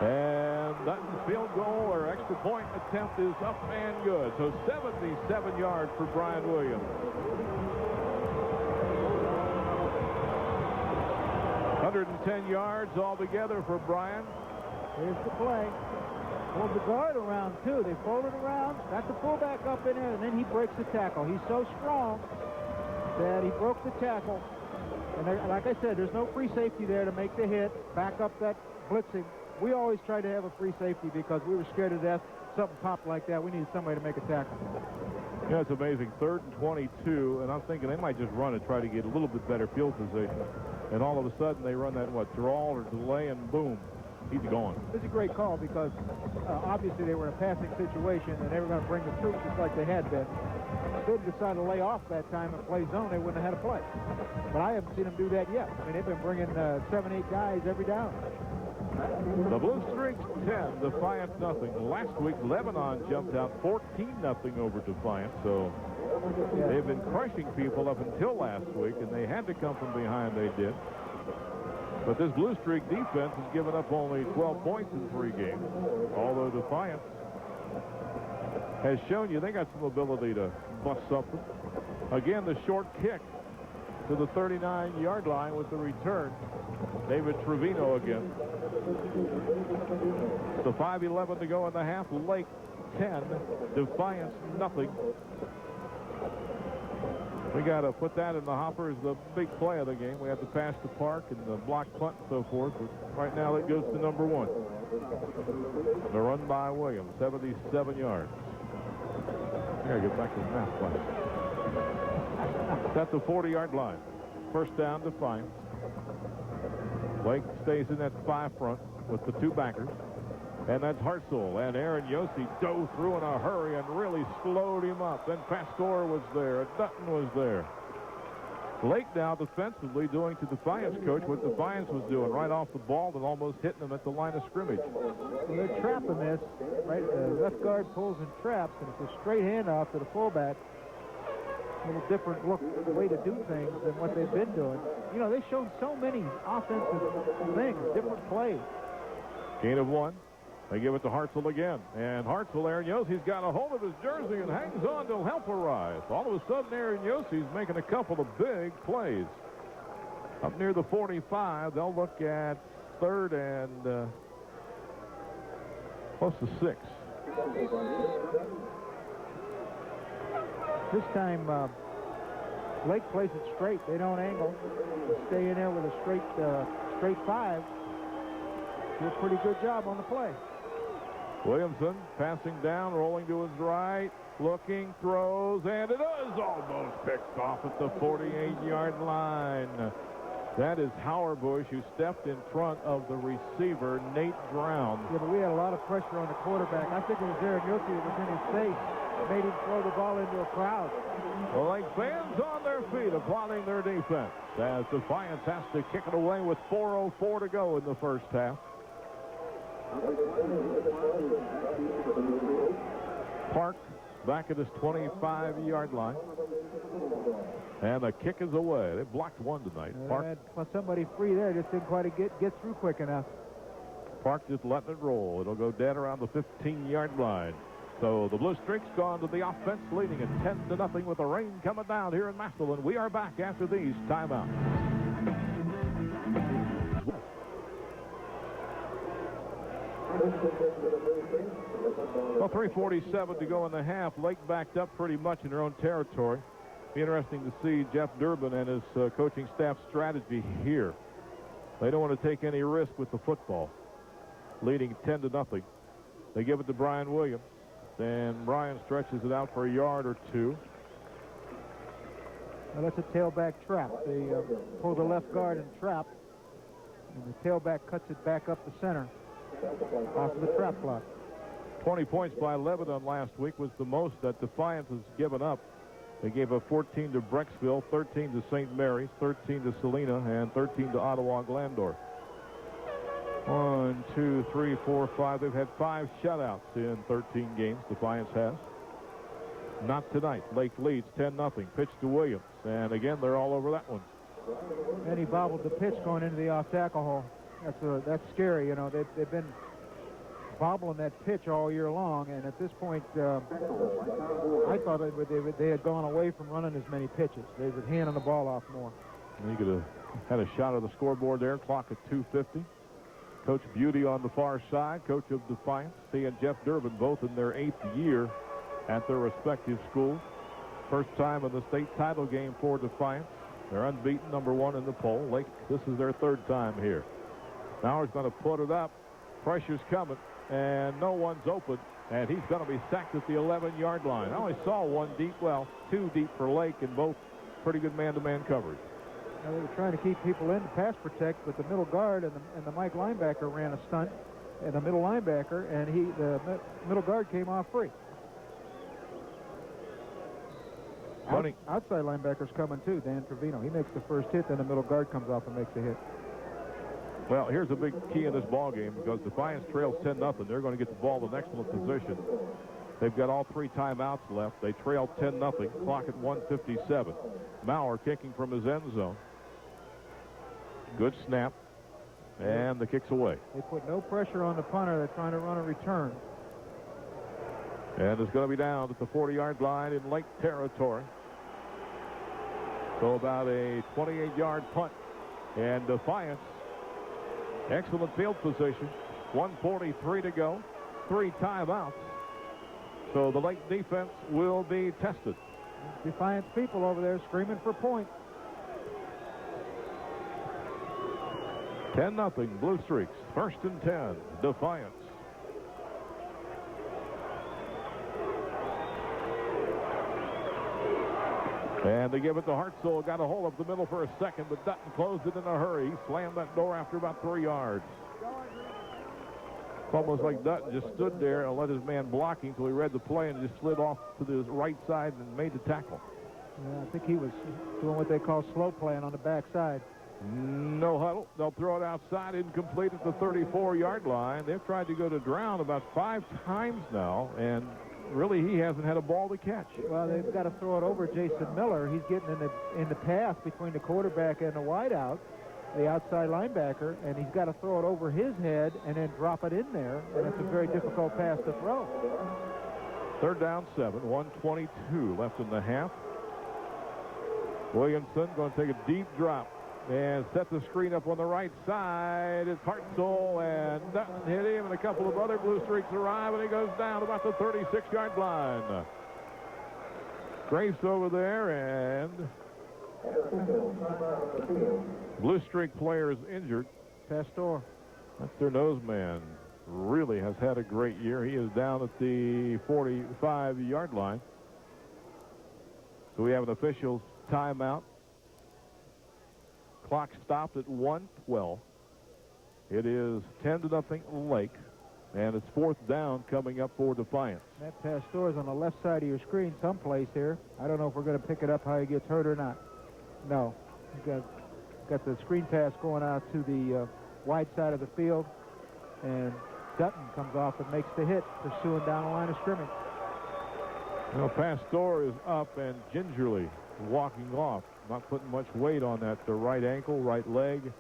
And Dutton's field goal or extra point attempt is up and good. So 77 yards for Brian Williams. 110 yards altogether for Brian. Here's the play. Pulled the guard around, too. They folded around, got the fullback up in there, and then he breaks the tackle. He's so strong that he broke the tackle. And like I said, there's no free safety there to make the hit, back up that blitzing. We always tried to have a free safety because we were scared to death. Something popped like that. We needed somebody to make a tackle. Yeah, it's amazing. 3rd and 22, and I'm thinking they might just run and try to get a little bit better field position. And all of a sudden, they run that, draw or delay, and boom, he's gone. It's a great call because obviously they were in a passing situation, and they were going to bring the troops just like they had been. If they decided to lay off that time and play zone, they wouldn't have had a play. But I haven't seen them do that yet. I mean, they've been bringing 7, 8 guys every down. The Blue Streaks 10, Defiance nothing. Last week, Lebanon jumped out 14-0 over Defiance, so they've been crushing people up until last week, and they had to come from behind. They did. But this Blue Streak defense has given up only 12 points in 3 games, although Defiance has shown you they got some ability to bust something. Again, the short kick to the 39-yard line with the return. David Trevino again. So 5:11 to go in the half. Lake 10, Defiance nothing. We got to put that in the hopper as the big play of the game. We have to pass the park and the block punt and so forth. But right now, it goes to number 1. The run by Williams, 77 yards. I got to get back to the math class. It's at the 40-yard line. First down, Defiance. Lake stays in that 5 front with the 2 backers. And that's Hartzell. And Aaron Yossi dove through in a hurry and really slowed him up. Then Pastor was there. And Dutton was there. Lake now defensively doing to Defiance, coach, what Defiance was doing. Right off the ball and almost hitting them at the line of scrimmage. Well, they're trapping this. Right, the left guard pulls and traps, and it's a straight handoff to the fullback. A little different way to do things than what they've been doing. You know, they showed so many offensive things, different plays. Gain of 1. They give it to Hartzell again. And Hartzell, Aaron Yossi's got a hold of his jersey and hangs on till help arrives. All of a sudden, Aaron Yossi's making a couple of big plays. Up near the 45, they'll look at 3rd and close to 6. This time, Lake plays it straight. They don't angle. They stay in there with a straight 5. Do a pretty good job on the play. Williamson passing down, rolling to his right, looking, throws, and it is almost picked off at the 48-yard line. That is Hauerbusch, who stepped in front of the receiver, Nate Brown. Yeah, but we had a lot of pressure on the quarterback. I think it was Aaron Yossi that was in his face. Made him throw the ball into a crowd. Well, like fans on their feet applauding their defense as Defiance has to kick it away with 4:04 to go in the first half. Park back at his 25-yard line. And the kick is away. They blocked one tonight. Park had somebody free there, just didn't quite get through quick enough. Park just letting it roll. It'll go dead around the 15-yard line. So the Blue Streak's gone to the offense, leading it 10-0 with the rain coming down here in Massillon. We are back after these timeouts. Well, 3:47 to go in the half. Lake backed up pretty much in their own territory. Be interesting to see Jeff Durbin and his coaching staff strategy here. They don't want to take any risk with the football. Leading 10-0. They give it to Brian Williams. And Brian stretches it out for a yard or 2. Well, that's a tailback trap. They pull the left guard and trap. And the tailback cuts it back up the center off of the trap block. 20 points by Lebanon last week was the most that Defiance has given up. They gave up 14 to Brecksville, 13 to St. Mary's, 13 to Salina, and 13 to Ottawa Glandorf. 1, 2, 3, 4, 5. They've had 5 shutouts in 13 games. Defiance has. Not tonight. Lake leads 10-0. Pitch to Williams. And again, they're all over that one. And he bobbled the pitch going into the off-tackle hole. That's scary. You know, they've been bobbling that pitch all year long. And at this point, I thought they had gone away from running as many pitches. They were handing the ball off more. And you could have had a shot of the scoreboard there. Clock at 2:50. Coach Beauty on the far side, coach of Defiance. He and Jeff Durbin both in their 8th year at their respective schools. First time in the state title game for Defiance. They're unbeaten, #1 in the poll. Lake, this is their 3rd time here. Now he's going to put it up. Pressure's coming, and no one's open. And he's going to be sacked at the 11-yard line. I only saw 1 deep, well, 2 deep for Lake, and both pretty good man-to-man coverage. Now, they were trying to keep people in to pass protect, but the middle guard and the Mike linebacker ran a stunt, and the middle linebacker, and the middle guard came off free. Funny. Outside linebacker's coming too, Dan Trevino. He makes the first hit, then the middle guard comes off and makes the hit. Well, here's a big key in this ball game because Defiance trails 10-0. They're going to get the ball in excellent position. They've got all 3 timeouts left. They trail 10-0. Clock at 1:57. Maurer kicking from his end zone. Good snap. And the kick's away. They put no pressure on the punter. They're trying to run a return. And it's going to be down at the 40-yard line in Lake territory. So about a 28-yard punt. And Defiance, excellent field position. 1:43 to go. 3 timeouts. So the Lake defense will be tested. Defiance people over there screaming for points. 10-0 Blue Streaks. 1st and 10. Defiance. And they give it to Hartzell. Got a hold of the middle for a second, but Dutton closed it in a hurry. He slammed that door after about 3 yards. It's almost like Dutton just stood there and let his man block him until he read the play and just slid off to the right side and made the tackle. Yeah, I think he was doing what they call slow playing on the backside. No huddle. They'll throw it outside, incomplete at the 34-yard line. They've tried to go to ground about 5 times now, and really he hasn't had a ball to catch. Well, they've got to throw it over Jason Miller. He's getting in the path between the quarterback and the wideout, the outside linebacker, and he's got to throw it over his head and then drop it in there, and it's a very difficult pass to throw. 3rd down 7, 1:22 left in the half. Williamson going to take a deep drop and set the screen up on the right side. It's Hartzell, and Dutton hit him, and a couple of other Blue Streaks arrive, and he goes down about the 36-yard line. Graves over there, and Blue Streak players injured. Pastor. That's their nose man. Really has had a great year. He is down at the 45-yard line. So we have an official timeout. Clock stopped at 1:12. It is 10-0 Lake, and it's 4th down coming up for Defiance. That Pastor is on the left side of your screen someplace here. I don't know if we're going to pick it up how he gets hurt or not. No. He's got the screen pass going out to the wide side of the field, and Dutton comes off and makes the hit, pursuing down the line of scrimmage. Well, Pastor is up and gingerly walking off, not putting much weight on that right ankle, right leg.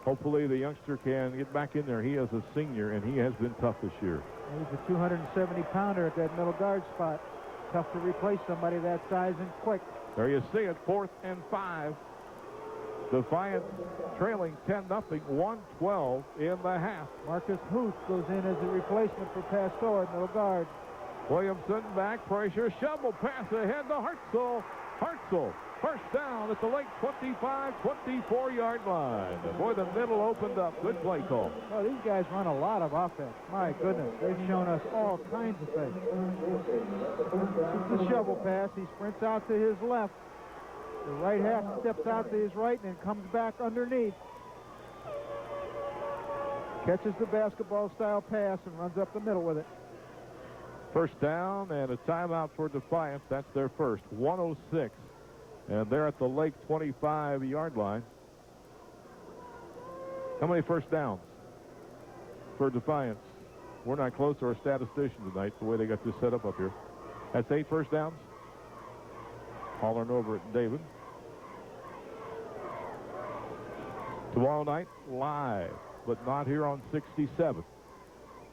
Hopefully the youngster can get back in there. He is a senior, and he has been tough this year. He's a 270-pounder at that middle guard spot. Tough to replace somebody that size and quick. There you see it, 4th and 5. Defiance trailing 10-0, 1:12 in the half. Marcus Huth goes in as a replacement for Pastor at middle guard. Williamson back, pressure, shovel pass ahead to Hartzell. Hartzell, 1st down at the Lake 25, 24-yard line. Boy, the middle opened up. Good play call. Oh, these guys run a lot of offense. My goodness, they've shown us all kinds of things. This is the shovel pass. He sprints out to his left. The right half steps out to his right and then comes back underneath. Catches the basketball-style pass and runs up the middle with it. 1st down and a timeout for Defiance. That's their first. 1:06. And they're at the Lake 25-yard line. How many 1st downs for Defiance? We're not close to our statistician tonight, the way they got this set up here. That's 8 1st downs. Hollering over at David. Tomorrow night, live, but not here on 67.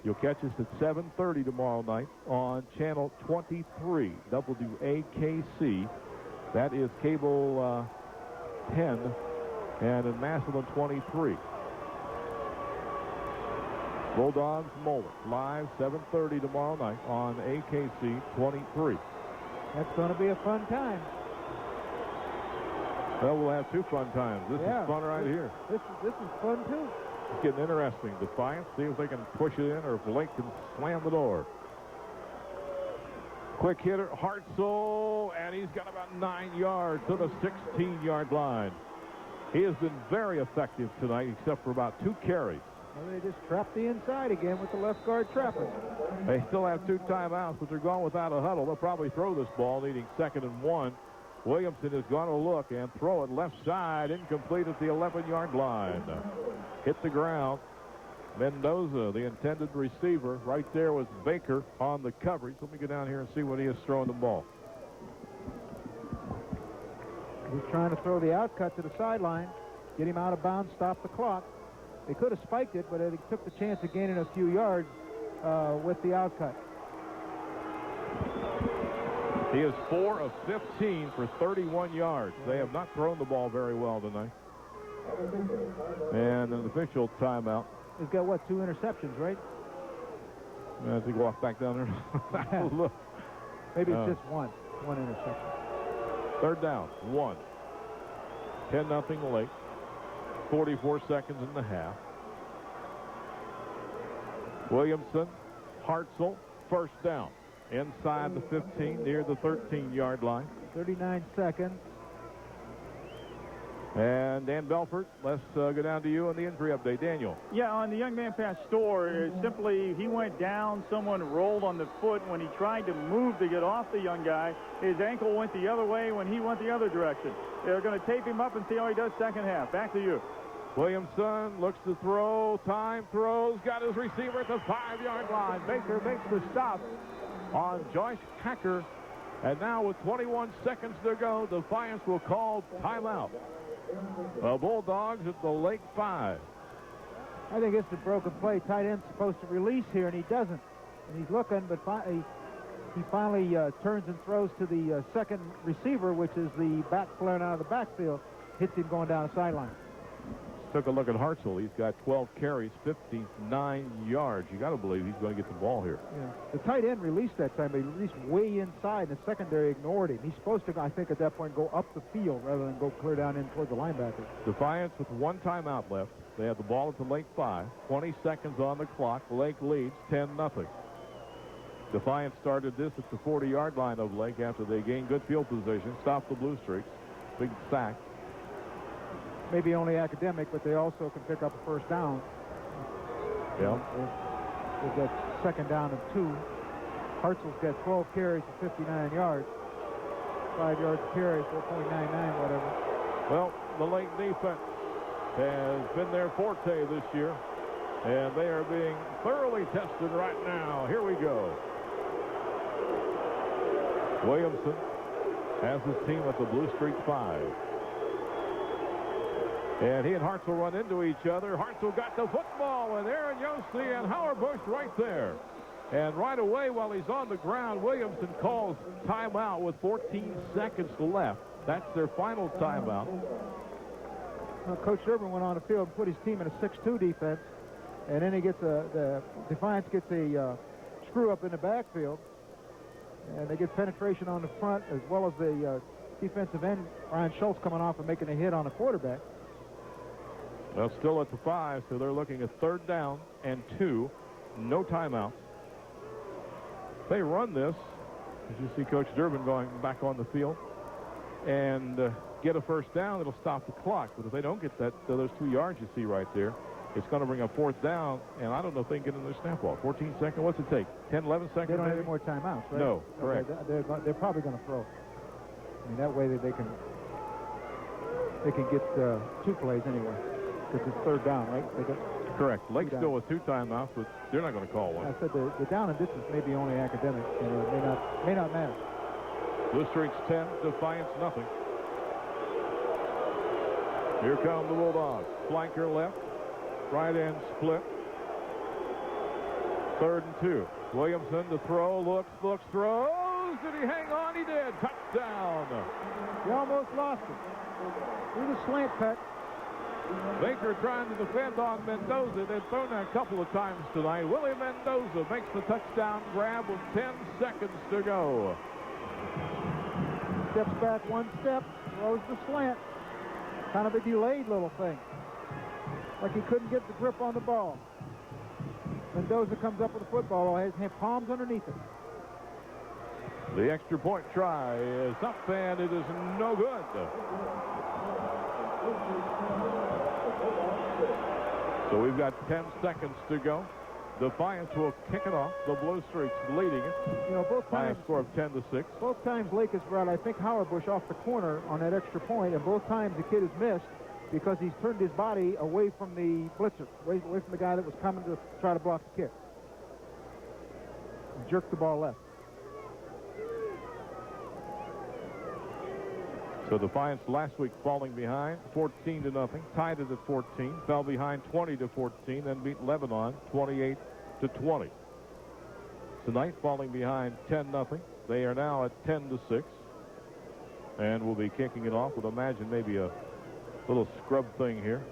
You'll catch us at 7:30 tomorrow night on Channel 23, WAKC. That is cable 10 and in Massillon 23. Bulldogs Moeller, live 7:30 tomorrow night on AKC 23. That's going to be a fun time. Well, we'll have 2 fun times. This is fun right here. This is fun, too. It's getting interesting. Defiance, see if they can push it in or if Lake can slam the door. Quick hitter, Hartzell, and he's got about 9 yards to the 16-yard line. He has been very effective tonight, except for about 2 carries. Well, they just trapped the inside again with the left guard trapping. They still have 2 timeouts, but they're gone without a huddle. They'll probably throw this ball, needing 2nd and 1. Williamson is going to look and throw it left side, incomplete at the 11-yard line. Hit the ground. Mendoza, the intended receiver. Right there was Baker on the coverage. Let me go down here and see what he is throwing the ball. He's trying to throw the outcut to the sideline, get him out of bounds, stop the clock. They could have spiked it, but they took the chance of gaining a few yards with the outcut. He is 4 of 15 for 31 yards. They have not thrown the ball very well tonight. And an official timeout. He's got, what, 2 interceptions, right? As he walks back down there. Look. Maybe it's just one interception. Third down, 1. 10-0 Lake. 44 seconds in the half. Williamson, Hartzell, first down. Inside the 15, near the 13-yard line. 39 seconds. And Dan Belfort, let's go down to you on the injury update. Daniel. Yeah, on the young man Pastor, simply he went down. Someone rolled on the foot when he tried to move to get off the young guy. His ankle went the other way when he went the other direction. They're going to tape him up and see how he does second half. Back to you. Williamson looks to throw. Time, throws. Got his receiver at the 5-yard line. Baker makes the stop on Joyce Hacker. And now with 21 seconds to go, Defiance will call timeout. The Bulldogs at the Lake 5. I think it's a broken play. Tight end's supposed to release here, and he doesn't. And he's looking, but he finally turns and throws to the second receiver, which is the back flaring out of the backfield. Hits him going down the sideline. Took a look at Hartzell. He's got 12 carries, 59 yards. You got to believe he's going to get the ball here. Yeah. The tight end released that time, but he released way inside, and the secondary ignored him. He's supposed to, I think, at that point, go up the field rather than go clear down in towards the linebacker. Defiance with 1 timeout left. They have the ball at the Lake 5. 20 seconds on the clock. Lake leads 10-0. Defiance started this at the 40-yard line of Lake after they gained good field position, stopped the Blue Streaks. Big sack. Maybe only academic, but they also can pick up a first down. Yeah. They've got second down and 2. Hartzell's got 12 carries for 59 yards. 5 yards a carry, 4.99, whatever. Well, the Lake defense has been their forte this year, and they are being thoroughly tested right now. Here we go. Williamson has his team at the Blue Streak 5. And he and Hartzell run into each other. Hartzell got the football, and Aaron Yossi and Howard Bush right there. And right away, while he's on the ground, Williamson calls timeout with 14 seconds left. That's their final timeout. Well, Coach Durbin went on the field and put his team in a 6-2 defense, and then he gets the Defiance gets a screw up in the backfield, and they get penetration on the front as well as the defensive end, Ryan Schultz, coming off and making a hit on the quarterback. Well, still at the 5, so they're looking at third down and 2. No timeouts. If they run this, as you see Coach Durbin going back on the field, and get a first down, it'll stop the clock. But if they don't get that, those 2 yards you see right there, it's going to bring up fourth down, and I don't know if they can get in their snap ball. 14 seconds. What's it take? 10, 11 seconds? They don't have maybe? any more timeouts, right? No, correct. Okay, they're probably going to throw. I mean, that way that they can get 2 plays anyway. Because it's third down, right? Correct. Lake still with 2 timeouts, but they're not going to call one. I said the down and distance may be only academic. You know, it may not matter. Blue Streaks 10, Defiance nothing. Here come the Bulldogs. Flanker left. Right end split. 3rd and 2. Williamson to throw. Looks, throws. Did he hang on? He did. Touchdown. He almost lost it. Through the slant cut. Baker trying to defend on Mendoza. They've thrown a couple of times tonight. Willie Mendoza makes the touchdown grab with 10 seconds to go. Steps back 1 step, throws the slant. Kind of a delayed little thing. Like he couldn't get the grip on the ball. Mendoza comes up with the football, has his palms underneath it. The extra point try is up, and it is no good. So we've got 10 seconds to go. Defiance will kick it off. The Blue Streaks leading it. You know, both by times, a score of 10-6. Both times Lake has brought, I think, Howard Bush off the corner on that extra point, and both times the kid has missed because he's turned his body away from the blitzer, away from the guy that was coming to try to block the kick. He jerked the ball left. So Defiance last week falling behind 14-0, tied it at 14, fell behind 20-14, then beat Lebanon 28-20. Tonight falling behind 10-0. They are now at 10-6, and will be kicking it off with, imagine, maybe a little scrub thing here,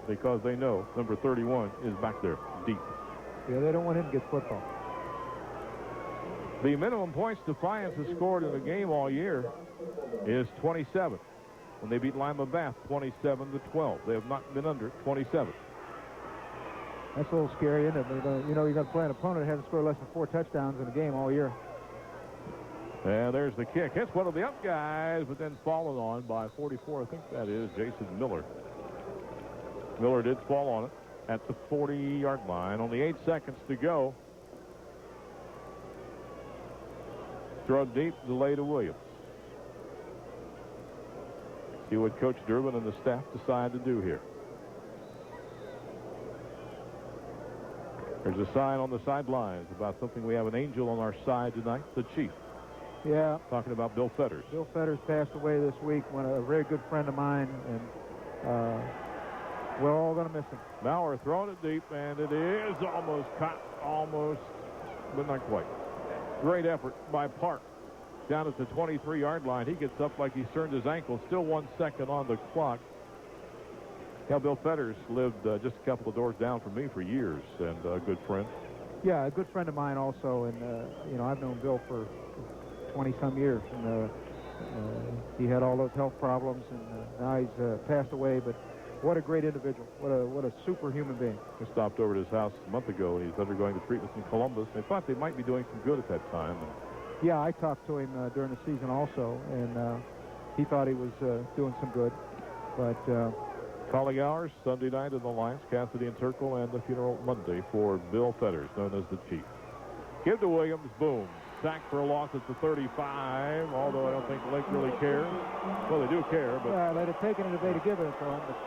because they know number 31 is back there deep. Yeah, they don't want him to get football. The minimum points Defiance has scored in a game all year is 27. When they beat Lima Bath 27-12. They have not been under 27. That's a little scary, isn't it? You know, you're going to play an opponent that hasn't scored less than 4 touchdowns in a game all year. And there's the kick. Hits one of the up guys, but then fallen on by 44. I think that is Jason Miller. Miller did fall on it at the 40-yard line. Only 8 seconds to go. Throw deep, delay to Williams. See what Coach Durbin and the staff decide to do here. There's a sign on the sidelines about something. We have an angel on our side tonight, the chief. Yeah. Talking about Bill Fetters. Bill Fetters passed away this week, a very good friend of mine, and we're all going to miss him. Maurer throwing it deep, and it is almost caught, but not quite. Great effort by Park. Down at the 23-yard line. He gets up like he's turned his ankle. Still 1 second on the clock. Yeah, Bill Fetters lived just a couple of doors down from me for years, and a good friend. Yeah, a good friend of mine also, and you know, I've known Bill for 20-some years, and he had all those health problems, and now he's passed away. But what a great individual! What a superhuman being. I stopped over at his house a month ago, and he's undergoing the treatments in Columbus. They thought they might be doing some good at that time. Yeah, I talked to him during the season also, and he thought he was doing some good. But calling hours Sunday night in the Lions, Cassidy and Circle, and the funeral Monday for Bill Fetters, known as the Chief. Give to Williams, boom. Sack for a loss at the 35, although I don't think Lake really cares. Well, they do care, but... Yeah, they'd have taken it if they'd have given it to him, but...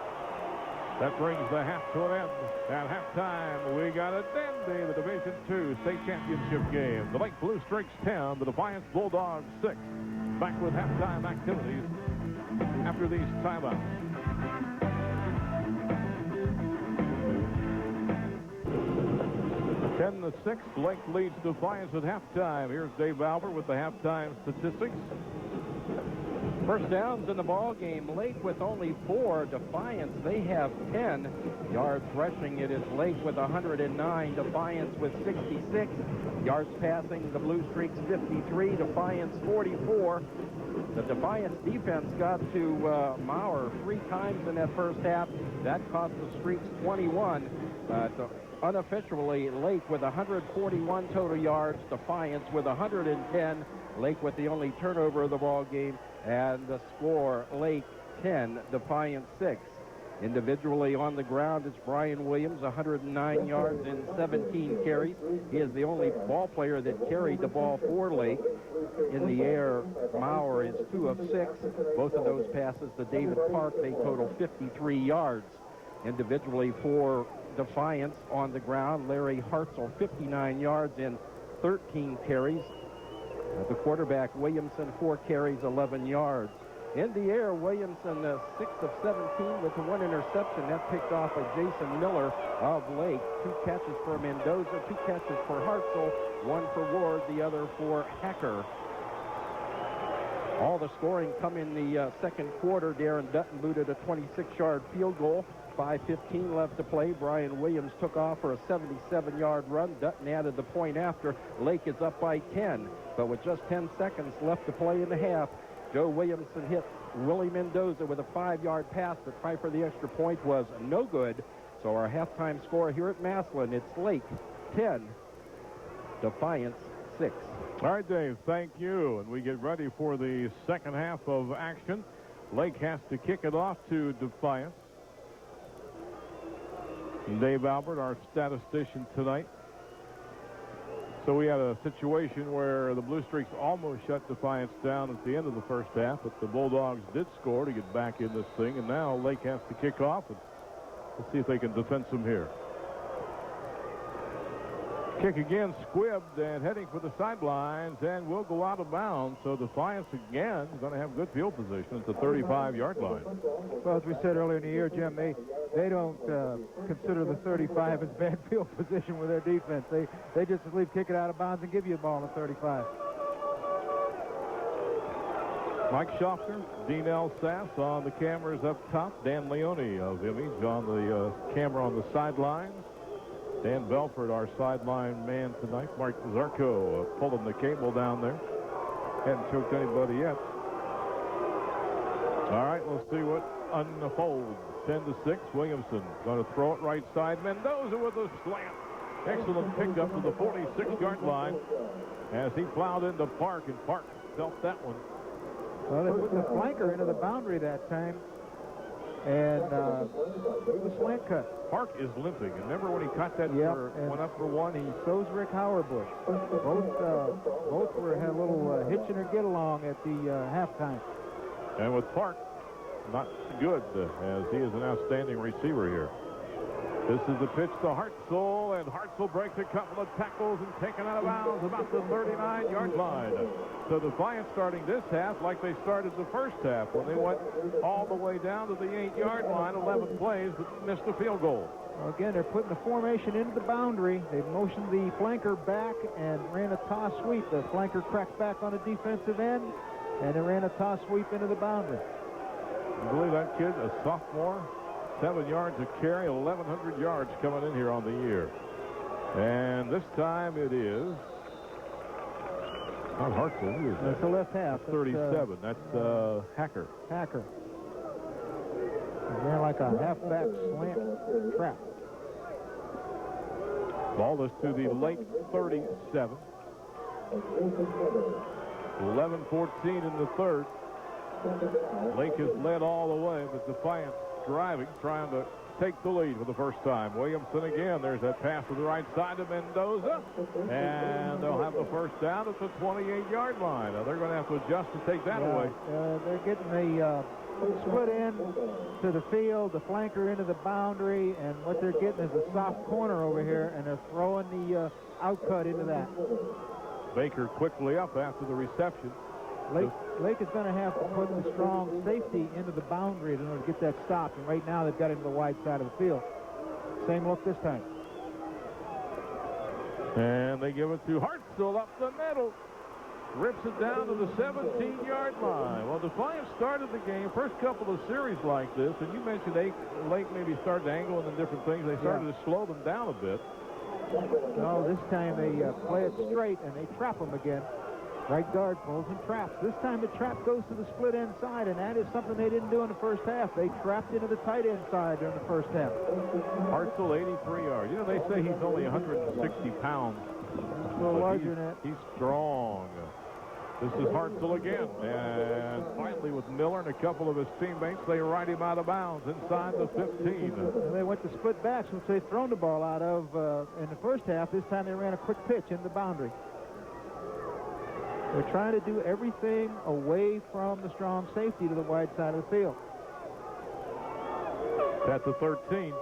That brings the half to an end. At halftime, we got a dandy, the Division II state championship game. The Lake Blue Streaks 10, the Defiance Bulldogs 6. Back with halftime activities after these timeouts. Ten to 6, Lake leads Defiance at halftime. Here's Dave Albert with the halftime statistics. First downs in the ball game. Lake with only 4. Defiance, they have 10 yards rushing. It is Lake with 109. Defiance with 66 yards passing. The Blue Streaks 53. Defiance 44. The Defiance defense got to Maurer 3 times in that first half. That cost the Streaks 21. Unofficially, Lake with 141 total yards. Defiance with 110. Lake with the only turnover of the ball game. And the score, Lake 10, Defiance 6. Individually on the ground, it's Brian Williams, 109 yards and 17 carries. He is the only ball player that carried the ball for Lake. In the air, Maurer is 2 of 6. Both of those passes to David Park, they total 53 yards. Individually for Defiance on the ground, Larry Hartzell, 59 yards and 13 carries. The quarterback, Williamson, 4 carries, 11 yards. In the air, Williamson, 6 of 17 with 1 interception. That picked off by Jason Miller of Lake. 2 catches for Mendoza, 2 catches for Hartzell, 1 for Ward, the other for Hacker. All the scoring come in the second quarter. Darren Dutton booted a 26-yard field goal. 5:15 left to play. Brian Williams took off for a 77-yard run. Dutton added the point after. Lake is up by 10. But with just 10 seconds left to play in the half, Joe Williamson hit Willie Mendoza with a 5-yard pass, but try for the extra point was no good. So our halftime score here at Massillon, it's Lake 10, Defiance 6. All right, Dave, thank you. And we get ready for the second half of action. Lake has to kick it off to Defiance. And Dave Albert, our statistician tonight. So we had a situation where the Blue Streaks almost shut Defiance down at the end of the first half, but the Bulldogs did score to get back in this thing, and now Lake has to kick off, and let's see if they can defend some here. Kick again, squibbed and heading for the sidelines, and will go out of bounds. So Defiance again is going to have good field position at the 35-yard line. Well, as we said earlier in the year, Jim, they don't consider the 35 as bad field position with their defense. They just leave, kick it out of bounds, and give you the ball on the 35. Mike Schaffner, Dean L. Sass on the cameras up top. Dan Leone of Image on the camera on the sidelines. Dan Belford, our sideline man tonight. Mark Zarko pulling the cable down there. Hadn't choked anybody yet. All right, let's see what unfolds. 10-6. Williamson going to throw it right side. Mendoza with a slant. Excellent pickup to the 46-yard line as he plowed into Park, and Park felt that one. Well, they put the flanker into the boundary that time, and the slant cut. Park is limping. And remember when he caught that went up for one? So's Rick Hauerbusch. Both had a little hitch in their get along at the halftime. And with Park, not good, as he is an outstanding receiver here. This is the pitch to Hartzell, and Hartzell breaks a couple of tackles and taken out of bounds about the 39-yard line. So Defiance starting this half like they started the first half when they went all the way down to the 8-yard line, 11 plays, but missed a field goal. Well, again, they're putting the formation into the boundary. They motioned the flanker back and ran a toss sweep. The flanker cracked back on the defensive end, and they ran a toss sweep into the boundary. You believe that kid, a sophomore? 7 yards a carry, 1,100 yards coming in here on the year. And this time it is not Hartzell. That's the left half. 37. That's Hacker. Hacker. They're like a halfback slant trap. Ball is to the late 37. 11-14 in the third. Lake has led all the way, but Defiance driving, trying to take the lead for the first time. Williamson again. There's that pass to the right side to Mendoza. And they'll have the first down at the 28-yard line. Now they're going to have to adjust to take that away. They're getting the split in to the field, the flanker into the boundary, and what they're getting is a soft corner over here, and they're throwing the outcut into that. Baker quickly up after the reception. Lake is going to have to put the strong safety into the boundary in order to get that stopped. And right now they've got him to the wide side of the field. Same look this time. And they give it to Hartzell up the middle. Rips it down to the 17-yard line. Well, Defiance started the game, first couple of series like this, and you mentioned Lake maybe started angling and different things. They started to slow them down a bit. No, this time they play it straight and they trap them again. Right guard pulls and traps. This time the trap goes to the split end side, and that is something they didn't do in the first half. They trapped into the tight end side during the first half. Hartzell, 83 yards. You know, they say he's only 160 pounds. A little larger than that. He's strong. This is Hartzell again. And finally, with Miller and a couple of his teammates, they ride him out of bounds inside the 15. And they went to split backs, which they've thrown the ball out of in the first half. This time they ran a quick pitch in the boundary. They're trying to do everything away from the strong safety to the wide side of the field. That's a 13.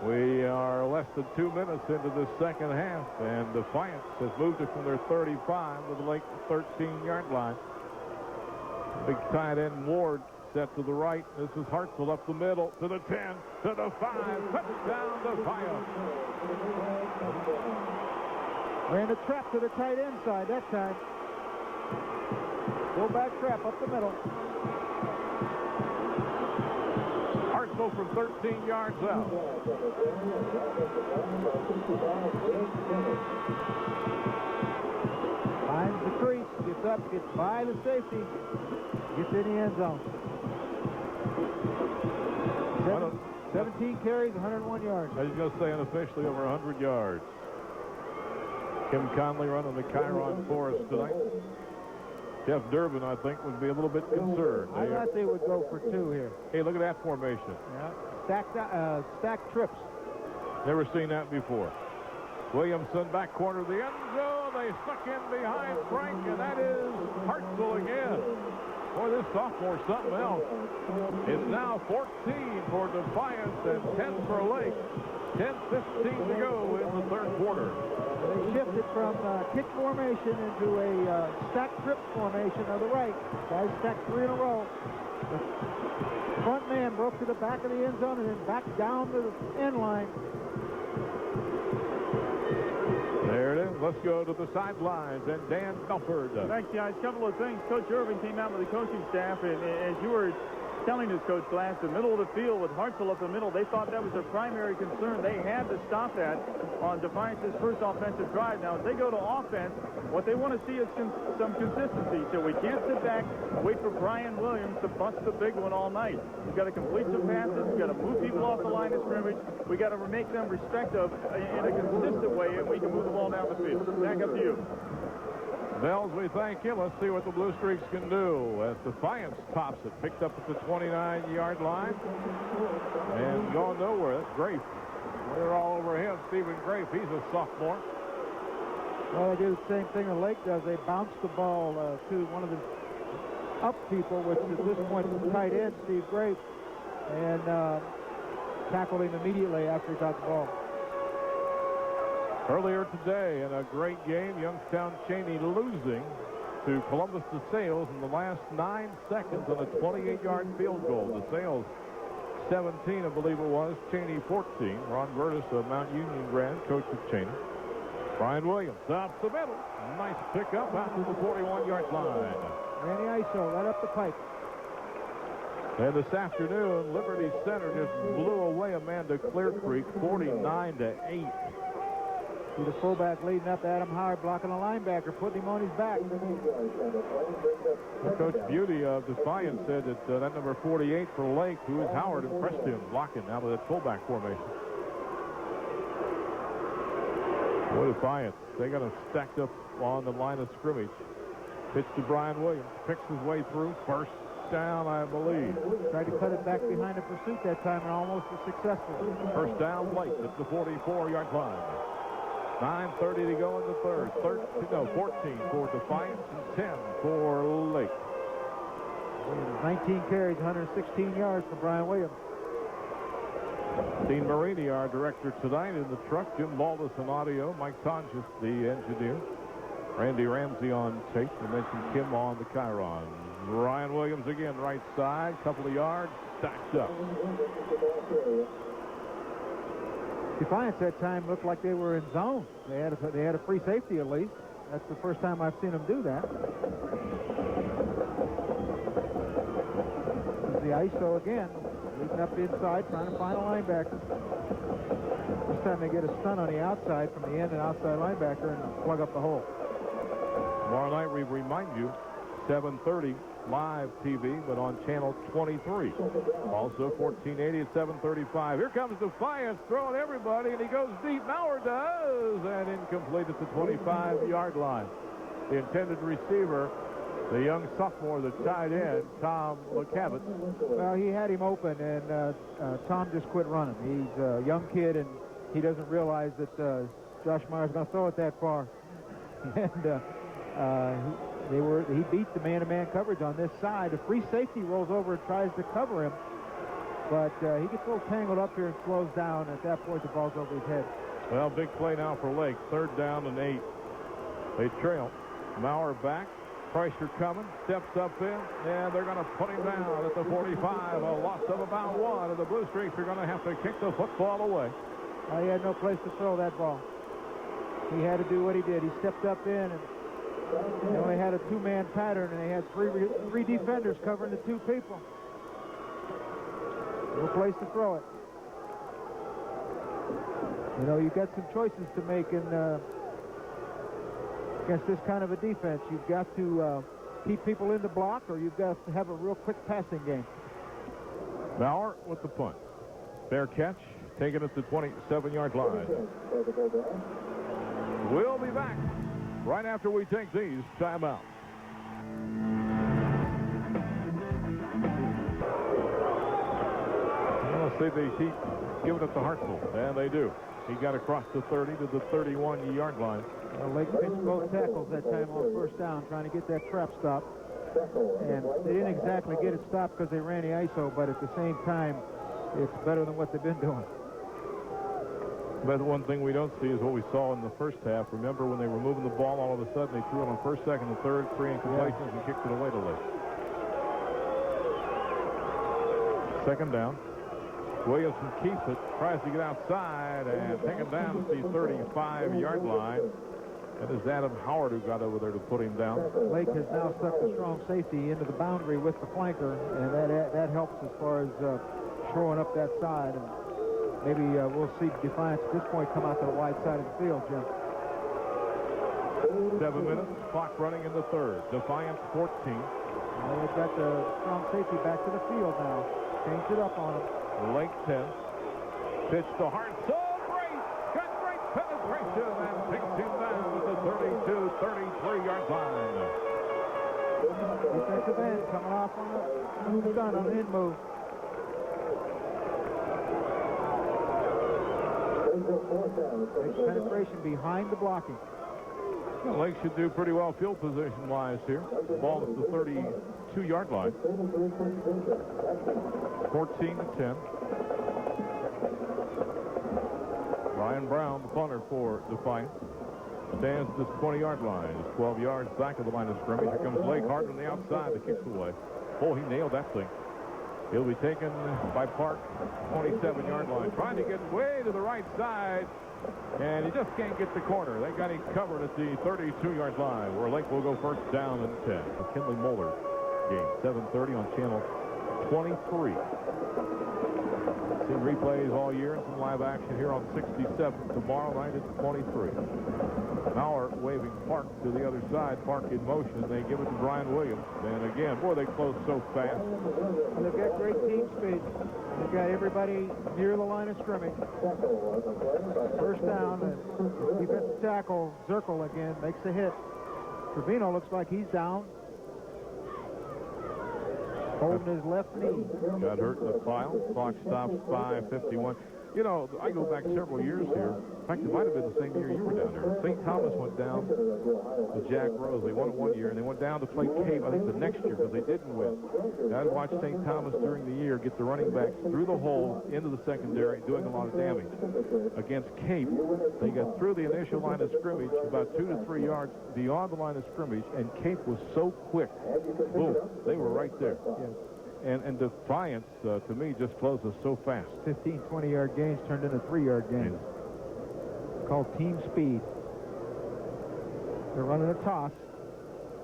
We are less than 2 minutes into this second half, and Defiance has moved it from their 35 to the Lake 13-yard line. Big tight end Ward set to the right. This is Hartzell up the middle to the 10, to the 5. Touchdown Defiance. Ran a trap to the tight end side that time. Go back trap up the middle. Hartzell from 13 yards out. Finds the crease, gets up, gets by the safety, gets in the end zone. 17 carries, 101 yards. I was going to say unofficially over 100 yards. Kim Conley running the Chiron for us tonight. Jeff Durbin, I think, would be a little bit concerned. I thought they would go for 2 here. Hey, look at that formation. Yeah, stacked trips. Never seen that before. Williamson back corner of the end zone. They stuck in behind Frank, and that is Hartzell again. Boy, this sophomore something else. It's now 14 for Defiance and 10 for Lake. 10:15 to go in the third quarter. They shifted from kick formation into a stacked trip formation on the right. Guys stacked 3 in a row. The front man broke to the back of the end zone and then back down to the end line. There it is. Let's go to the sidelines and Dan Belford. Thanks, guys. A couple of things. Coach Irvin came out with the coaching staff, and as you were telling us, Coach Glass, the middle of the field with Hartzell up the middle, they thought that was their primary concern. They had to stop that on Defiance's first offensive drive. Now, as they go to offense, what they want to see is some consistency. So we can't sit back and wait for Brian Williams to bust the big one all night. We've got to complete some passes. We've got to move people off the line of scrimmage. We've got to make them respective in a consistent way, and we can move the ball down the field. Back up to you. Bells, we thank you. Let's see what the Blue Streaks can do as Defiance tops it. Picked up at the 29-yard line. And going nowhere. That's Grafe. They're all over him. Stephen Grafe, he's a sophomore. Well, they do the same thing the Lake does. They bounce the ball to one of the up people, which at this point is the tight end, Steve Grafe, and tackled him immediately after he got the ball. Earlier today in a great game, Youngstown Cheney losing to Columbus DeSales in the last 9 seconds on a 28-yard field goal. DeSales 17, I believe it was. Cheney 14. Ron Burtis, a Mount Union grad, coach of Cheney. Brian Williams up the middle. Nice pickup out to the 41-yard line. Randy Iso right up the pipe. And this afternoon, Liberty Center just blew away Amanda Clear Creek 49-8. See the fullback leading up, Adam Howard blocking a linebacker, putting him on his back. Coach Beauty of Defiance said that that number 48 for Lake, who is Howard, impressed him blocking out of that fullback formation. Boy, Defiance, they got him stacked up on the line of scrimmage. Pitch to Brian Williams, picks his way through. First down, I believe. Tried to cut it back behind the pursuit that time and almost was successful. First down, Lake at the 44-yard line. 9:30 to go in the third. 14 for Defiance and 10 for Lake. 19 carries, 116 yards for Brian Williams. Dean Marini, our director tonight, in the truck. Jim Baldus on audio. Mike Tonjes, the engineer. Randy Ramsey on tape. We mentioned Kim on the Chiron. Brian Williams again, right side. Couple of yards. Stacked up. Defiance that time looked like they were in zone. They had a free safety at least. That's the first time I've seen them do that. This is the ISO again, leading up inside, trying to find a linebacker. This time they get a stun on the outside from the end and outside linebacker and plug up the hole. Tomorrow night, we remind you, 7:30 live TV, but on channel 23. Also 1480 at 7:35. Here comes Defiance throwing everybody, and he goes deep. Maurer does, and incomplete at the 25-yard line. The intended receiver, the young sophomore, the tight end, Tom LeCavett. Well, he had him open, and Tom just quit running. He's a young kid, and he doesn't realize that Josh Meyer's going to throw it that far. And he beat the man-to-man coverage on this side. The free safety rolls over and tries to cover him, but he gets a little tangled up here and slows down. At that point, the ball's over his head. Well, big play now for Lake. 3rd down and 8. They trail. Maurer back. Kreischer coming. Steps up in. And they're going to put him down at the 45. A loss of about 1. And the Blue Streaks are going to have to kick the football away. He had no place to throw that ball. He had to do what he did. He stepped up in, and they only had a 2-man pattern, and they had three defenders covering the 2 people. No place to throw it. You know, you've got some choices to make in against this kind of a defense. You've got to keep people in the block, or you've got to have a real quick passing game. Maurer with the punt. Fair catch, taken at the 27-yard line. We'll be back right after we take these timeouts. Let's see, they keep giving it to Hartzell, and they do. He got across the 30 to the 31-yard line. Well, Lake pinched both tackles that time on first down, trying to get that trap stopped. And they didn't exactly get it stopped because they ran the ISO, but at the same time, it's better than what they've been doing. But one thing we don't see is what we saw in the first half. Remember when they were moving the ball, all of a sudden they threw it on 1st, 2nd, and 3rd, 3 incompletions, and kicked it away to Lake. 2nd down. Williamson keeps it, tries to get outside, and taken down at the 35-yard line. That is Adam Howard who got over there to put him down. Lake has now stuck the strong safety into the boundary with the flanker, and that helps as far as shoring up that side. And maybe we'll see Defiance at this point come out to the wide side of the field, Jim. 7 minutes, clock running in the third. Defiance 14. Well, they've got the strong safety back to the field now. Changed it up on him. Lake 10. Pitch to Hart. So great! Got great penetration and takes him down to the 32, 33-yard line. Defensive end coming off on the gun on the in move. Makes penetration behind the blocking. Well, Lake should do pretty well field position-wise here. Ball at the 32-yard line. 14-10. Ryan Brown, the punter for Defiance, stands at this 20-yard line. He's 12 yards back of the line of scrimmage. Here comes Lake Hart on the outside. The kick's away. Oh, he nailed that thing. He'll be taken by Park, 27-yard line. Trying to get way to the right side, and he just can't get the corner. They got him covered at the 32-yard line, where Lake will go first down and 10. The Kinley Moeller game, 7:30 on channel 23. Seen replays all year and some live action here on 67. Tomorrow night at 23. Maurer waving Park to the other side. Park in motion. They give it to Brian Williams. And again, boy, they close so fast. They've got great team speed. They've got everybody near the line of scrimmage. First down, and defensive tackle, Zirkle again, makes a hit. Trevino looks like he's down. Holding his left knee. Got hurt in the pile. Clock stops 5:51. You know, I go back several years here. In fact, it might have been the same year you were down there. St. Thomas went down to Jack Rose. They won it one year, and they went down to play Cape, I think, the next year, because they didn't win. And I'd watch St. Thomas during the year get the running backs through the hole into the secondary, doing a lot of damage. Against Cape, they got through the initial line of scrimmage, about 2 to 3 yards beyond the line of scrimmage, and Cape was so quick. Boom, they were right there. Yes. And Defiance, to me, just closes so fast. 15, 20-yard gains turned into 3-yard gains. Called team speed. They're running a toss.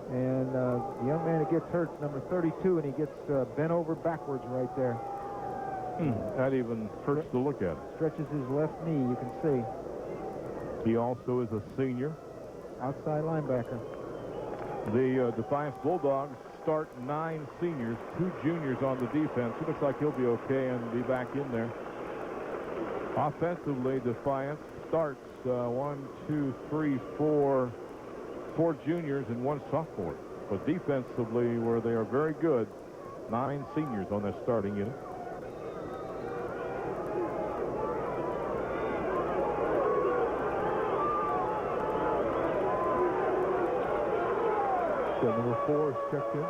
And the young man that gets hurt is number 32, and he gets bent over backwards right there. That even hurts to look at. Stretches his left knee, you can see. He also is a senior. Outside linebacker. The Defiance Bulldogs start 9 seniors, 2 juniors on the defense. It looks like he'll be okay and be back in there. Offensively, Defiance starts 1, 2, 3, 4 juniors and 1 sophomore. But defensively, where they are very good, 9 seniors on their starting unit. So number 4 is checked in.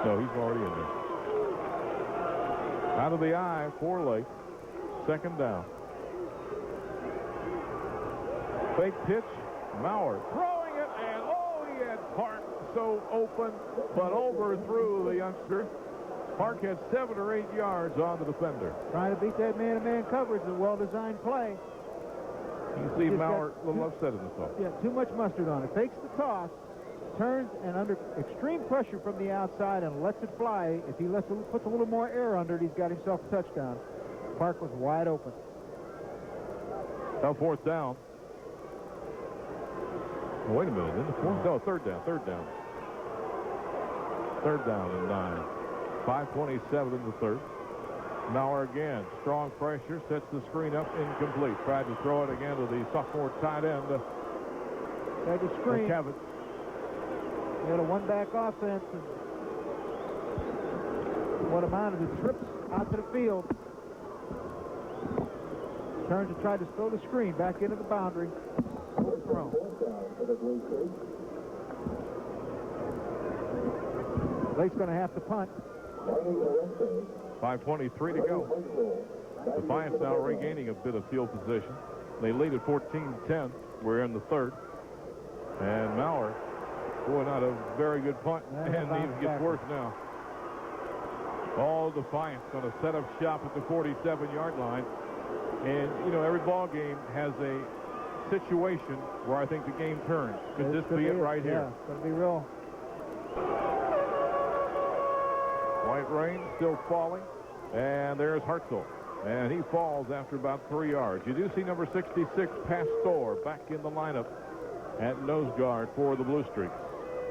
No, he's already in there. Out of the eye for Lake. Second down. Fake pitch. Maurer throwing it, and he had Park so open, but overthrew the youngster. Park had 7 or 8 yards on the defender. Trying to beat that man-to-man coverage is a well-designed play. You can see Maurer a little upset in the toss. Yeah, too much mustard on it. Takes the toss, turns, and under extreme pressure from the outside and lets it fly. If he puts a little more air under it, he's got himself a touchdown. Park was wide open. Now 4th down. Oh, wait a minute. In the 4th? No, 3rd down. 3rd down. 3rd down and 9. 5:27 in the 3rd. Maurer again. Strong pressure. Sets the screen up. Incomplete. Tried to throw it again to the sophomore tight end. Tried to screen. Cavett. He had a one-back offense. And what amounted to trips out to the field. Turns to try to throw the screen back into the boundary. Overthrown. Lake's going to have to punt. 5:23 to go. Defiance now regaining a bit of field position. They lead at 14-10. We're in the 3rd. And Maurer, boy, not a very good punt. And it even gets worse now. All Defiance going to set up shop at the 47-yard line. And, you know, every ball game has a situation where I think the game turns. Could this be it right here? Yeah, it's going to be real. White rain still falling, and there's Hartzell. And he falls after about 3 yards. You do see number 66, Pastor, back in the lineup at nose guard for the Blue Streaks.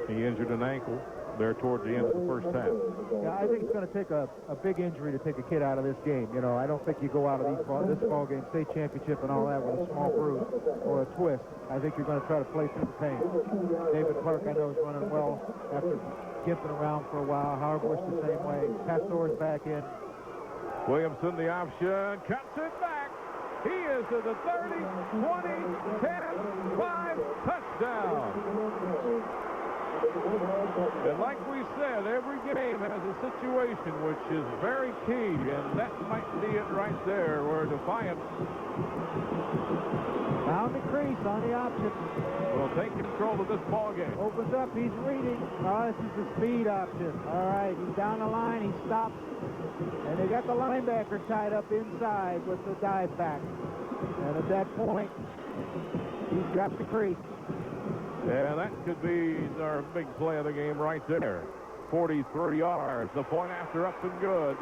He injured an ankle there toward the end of the first half. Yeah, I think it's going to take a big injury to take a kid out of this game. You know, I don't think you go out of this ball game, state championship and all that with a small bruise or a twist. I think you're going to try to play through the pain. David Clark, I know, is running well after gimping around for a while. Howard Bush the same way. Pastor's back in. Williamson, the option, cuts it back. He is to the 30, 20, 10, 5, touchdown. And like we said, every game has a situation which is very key, and that might be it right there where Defiance Found the crease on the option. will take control of this ball game. Opens up, he's reading. Oh, this is the speed option. All right, he's down the line, he stops. And they got the linebacker tied up inside with the dive back. And at that point, he's got the crease. And that could be our big play of the game right there. 43 yards. The point after up and good.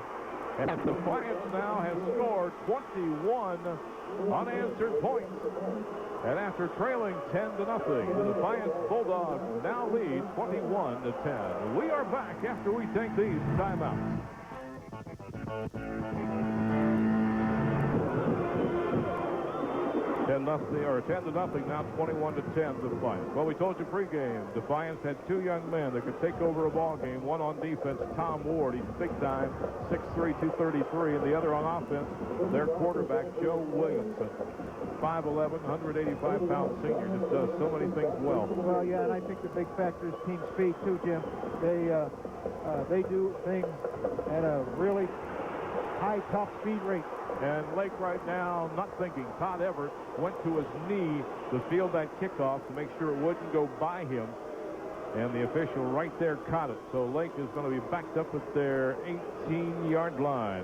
And Defiance now has scored 21 unanswered points. And after trailing 10-0, the Defiance Bulldogs now lead 21-10. We are back after we take these timeouts. 10-0, now 21-10 Defiance. Well, we told you pregame, Defiance had 2 young men that could take over a ball game. One on defense, Tom Ward, he's big time, 6'3", 233, and the other on offense, their quarterback, Joe Williamson, 5'11", 185-pound senior, just does so many things well. Well, yeah, and I think the big factor is team speed too, Jim. They do things at a really high top speed rate. And Lake right now not thinking. Todd Everett went to his knee to field that kickoff to make sure it wouldn't go by him. And the official right there caught it. So Lake is going to be backed up at their 18-yard line.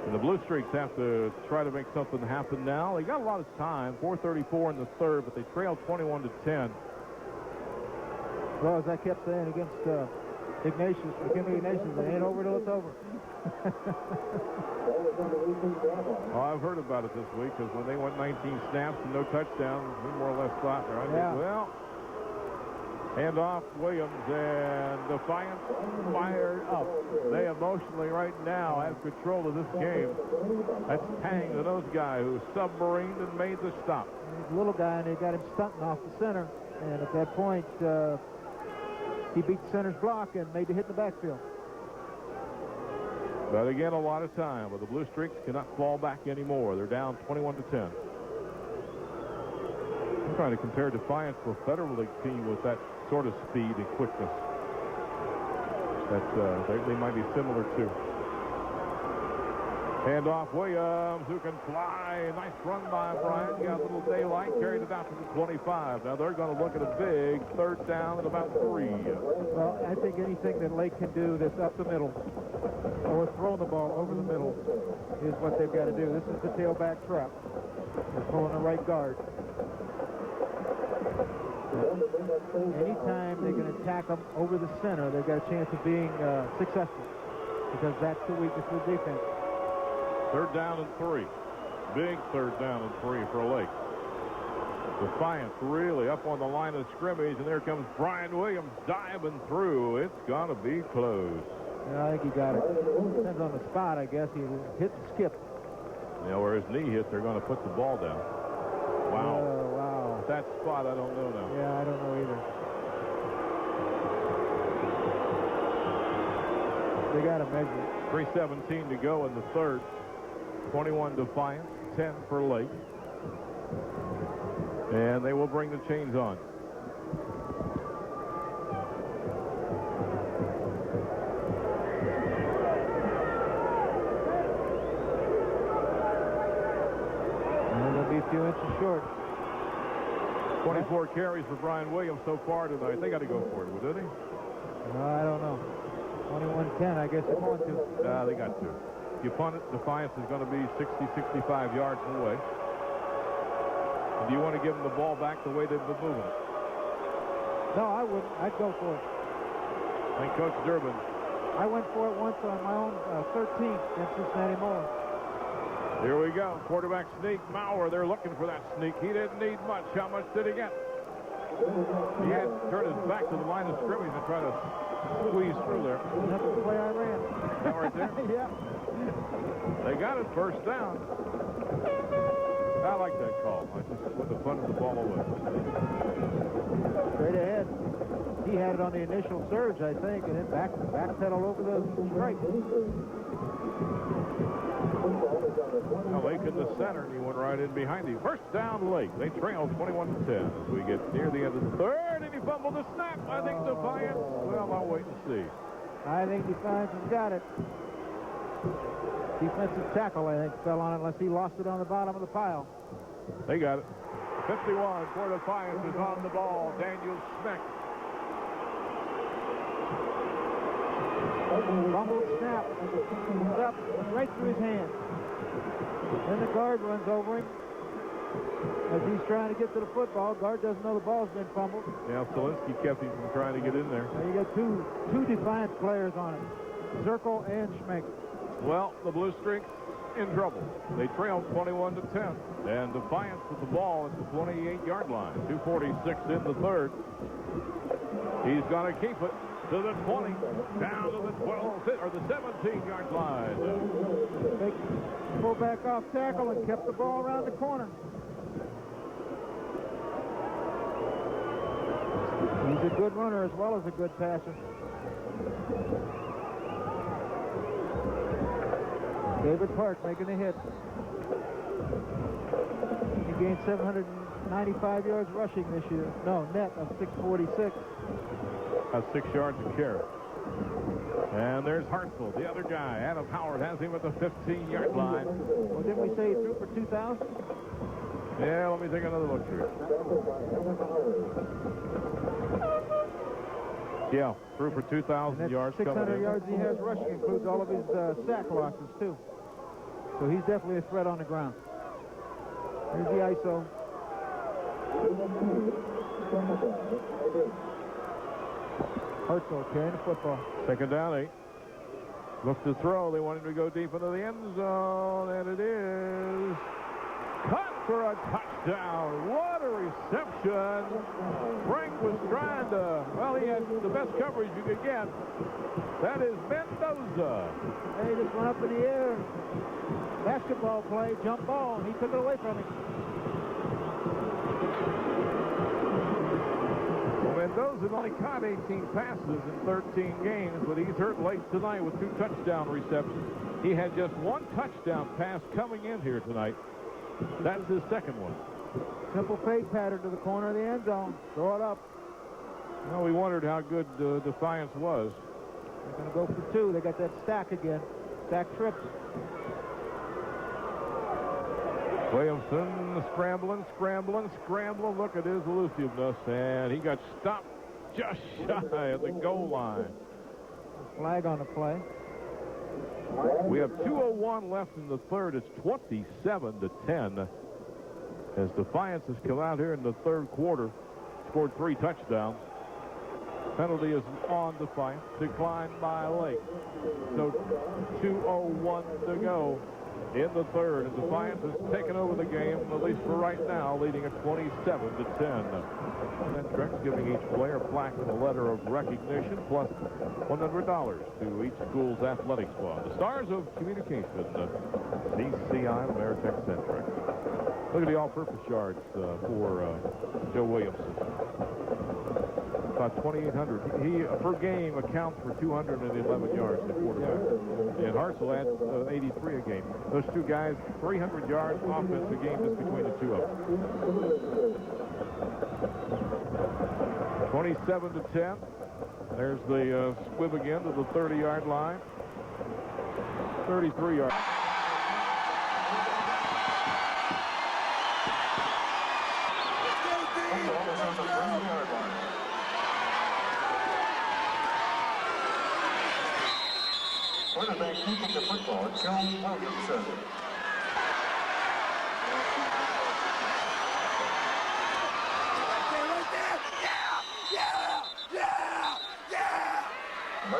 And the Blue Streaks have to try to make something happen now. They got a lot of time, 4:34 in the third, but they trailed 21-10. Well, as I kept saying against McKinley Ignatius, it ain't over till it's over. Oh, I've heard about it this week because when they went 19 snaps and no touchdowns, we more or less thought, right? Yeah. Well, hand off Williams, and Defiance fired up. They emotionally right now have control of this game. That's Tang, the nose guy, who submarined and made the stop. He's a little guy, and they got him stunting off the center. And at that point, he beat the center's block and made the hit in the backfield. But again, a lot of time. But the Blue Streaks cannot fall back anymore. They're down 21-10. I'm trying to compare Defiance to a Federal League team with that sort of speed and quickness. That they might be similar to. Hand off Williams, who can fly. Nice run by Bryant. Got a little daylight, carried it out to the 25. Now they're going to look at a big 3rd down at about 3. Well, I think anything that Lake can do that's up the middle or throw the ball over the middle is what they've got to do. This is the tailback trap. They're pulling the right guard. Anytime they can attack them over the center, they've got a chance of being successful because that's the weakness of the defense. 3rd down and 3. Big 3rd down and 3 for Lake. Defiance really up on the line of scrimmage, and there comes Brian Williams diving through. It's going to be close. Yeah, I think he got it. Depends on the spot, I guess. He hit and skipped. You know, where his knee hit, they're going to put the ball down. Wow. Oh, wow. That spot, I don't know now. Yeah, I don't know either. They got to measure it. 3:17 to go in the third. 21 Defiance, 10 for Lake. And they will bring the chains on. And they'll be a few inches short. 24 carries for Brian Williams so far tonight. They got to go for it, did they? I don't know. 21-10, I guess they're going to. They got to. If you punt it, Defiance is going to be 60, 65 yards away. Do you want to give them the ball back the way they've been moving it? No, I wouldn't. I'd go for it. And Coach Durbin. I went for it once on my own 13th against Cincinnati Moore. Here we go. Quarterback sneak. Maurer, they're looking for that sneak. He didn't need much. How much did he get? He had to turn his back to the line of scrimmage and try to squeeze through there. That's the play I ran. That right there? Yeah. They got it first down. I like that call. I just wouldn't have punted the ball away. Straight ahead. He had it on the initial surge, I think, and then backpedal over the strike. Now Lake in the center, and he went right in behind him. First down, Lake. They trail 21-10 as we get near the end of the third, and he fumbled the snap. I think Defiance. Well, I'll wait and see. I think Defiance has got it. Defensive tackle, I think, fell on it unless he lost it on the bottom of the pile. They got it. 51 for Defiance is on the ball. Daniel Schmeck. Fumbled snap. Comes up, right through his hand. Then the guard runs over him as he's trying to get to the football. Guard doesn't know the ball's been fumbled. Yeah, Solinsky kept him from trying to get in there. Now you got two Defiance players on it, Zirkle and Schmeck. Well, the Blue Streaks in trouble. They trailed 21-10. And Defiance with the ball at the 28-yard line. 2:46 in the third. He's going to keep it to the 20, down to the 12, or the 17-yard line. They pulled back off tackle and kept the ball around the corner. He's a good runner as well as a good passer. David Park making the hit. He gained 795 yards rushing this year. No, net of 646. That's 6 yards a carry. And there's Hartzell, the other guy. Adam Howard has him at the 15-yard line. Well, didn't we say he threw for 2,000? Yeah, let me take another look here. Yeah, threw for 2,000 yards. 600 yards he has rushing, includes all of his sack losses, too. So he's definitely a threat on the ground. Here's the ISO. Hartzell carrying the football. Second down, 8. Look to throw. They want him to go deep into the end zone, and it is caught for a touchdown. What a reception. Frank was trying to, well, he had the best coverage you could get. That is Mendoza. He just went up in the air. Basketball play, jump ball, and he took it away from him. Mendoza only caught 18 passes in 13 games, but he's hurt late tonight with 2 touchdown receptions. He had just 1 touchdown pass coming in here tonight. That's his second one. Simple fade pattern to the corner of the end zone. Throw it up. Well, we wondered how good Defiance was. They're going to go for 2. They got that stack again. Stack trips. Williamson scrambling. Look at his elusiveness, and he got stopped just shy of the goal line. Flag on the play. We have 2:01 left in the third. It's 27-10 as Defiance has come out here in the third quarter, scored 3 touchdowns. Penalty is on Defiance, declined by Lake. So 2:01 to go in the third, and Defiance has taken over the game, at least for right now, leading at 27-10. Centrex giving each player a plaque and a letter of recognition, plus $100 to each school's athletic squad. The stars of communication, CCI Ameritech Centrex. Look at the all-purpose yards for Joe Williamson. About 2,800. He, per game, accounts for 211 yards at quarterback. And Hartzell adds 83 a game. Those two guys, 300 yards offense a game just between the two of them. 27-10. There's the squib again to the 30-yard line. 33 yards. Quarterback keeping the football, Joe Williamson.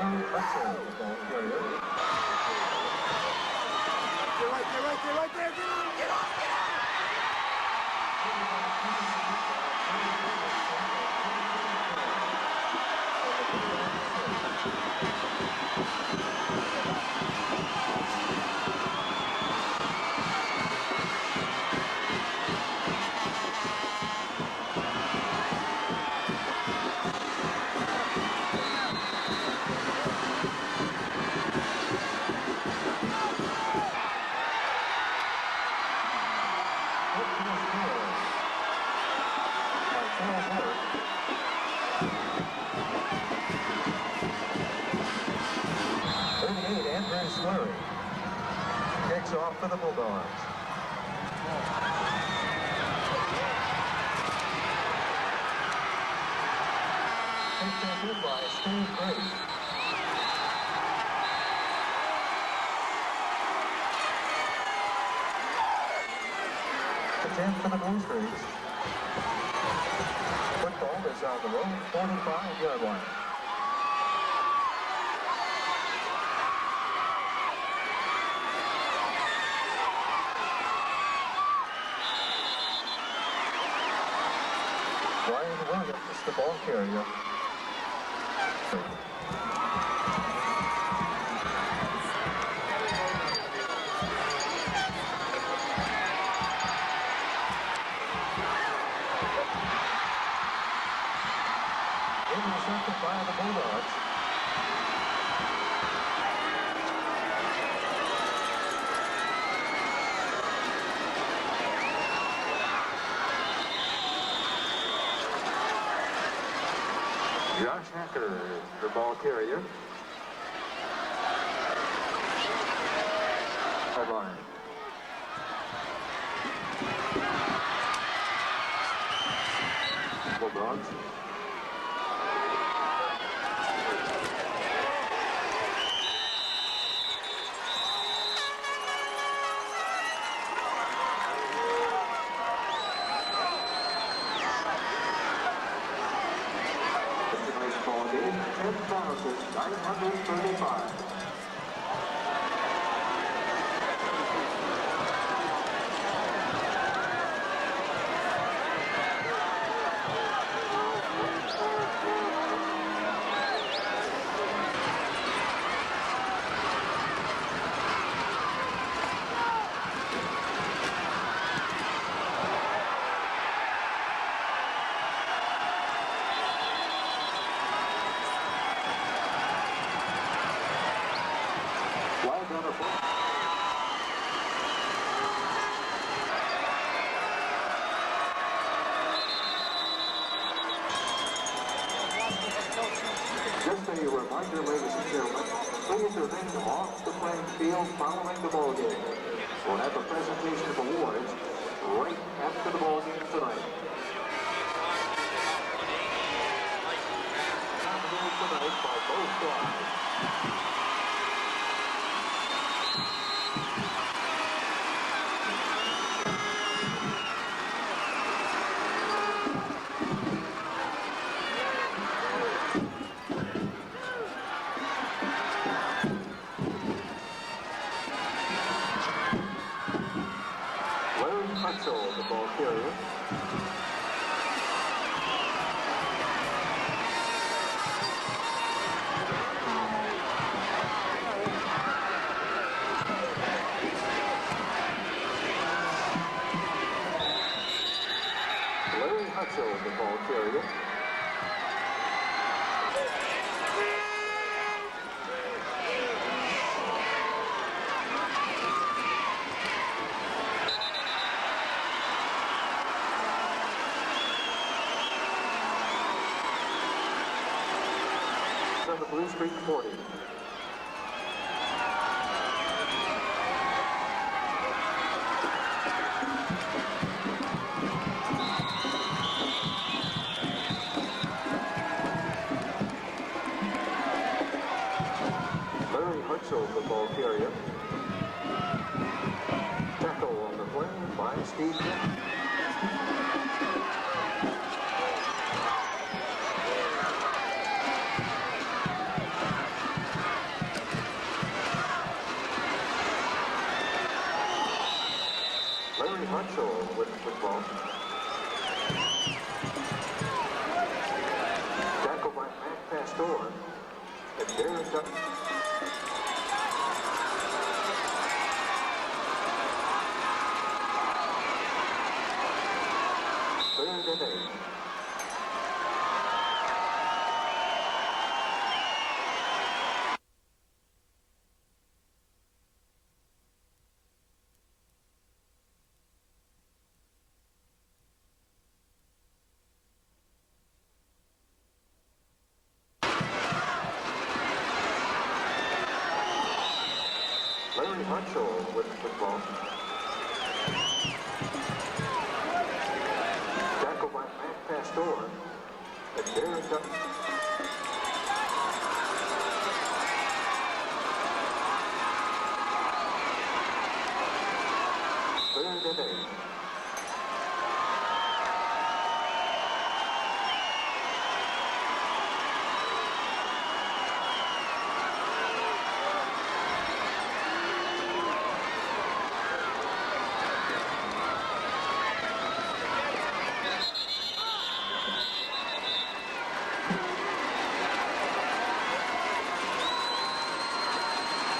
Larry Hudson, the ball carrier. Get right there. Get off. Slurry kicks off for the Bulldogs. Picked up by Steve Grady. The 10 for the Blue Streaks. Football is on the road, 45-yard line. Williams is the ball carrier. Intercepted by the Bulldogs. Josh Hacker, the ball carrier. Line. Bulldogs. Ball game, 10,935. Just a reminder, ladies and gentlemen, please remain off the playing field following the ball game. We'll have a presentation of awards right after the ball game tonight. Tonight by both sides. The ball carrier. Larry Hutchell, the ball carrier. On the Blue Streak 40. Larry Hutchell, the ball carrier. Tackle on the play by Steve Grady. Huncho with the football. Tackle by Matt Pastor. And Darren Dutton. Third and 8.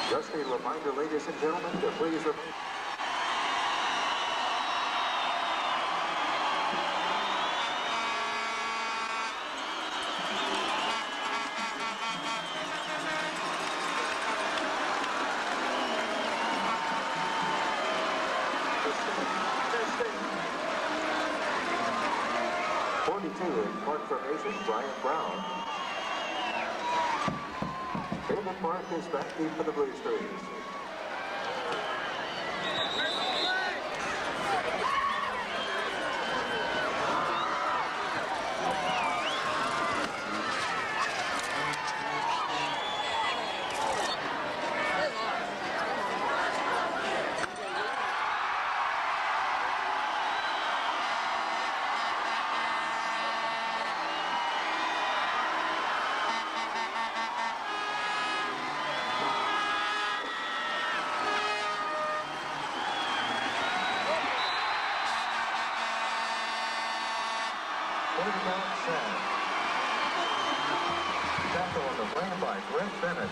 Just a reminder, ladies and gentlemen, to please remain. In park formation, Brian Brown. David Mark is back deep for the Blue Streets. Tackle on the wing by Greg Bennett.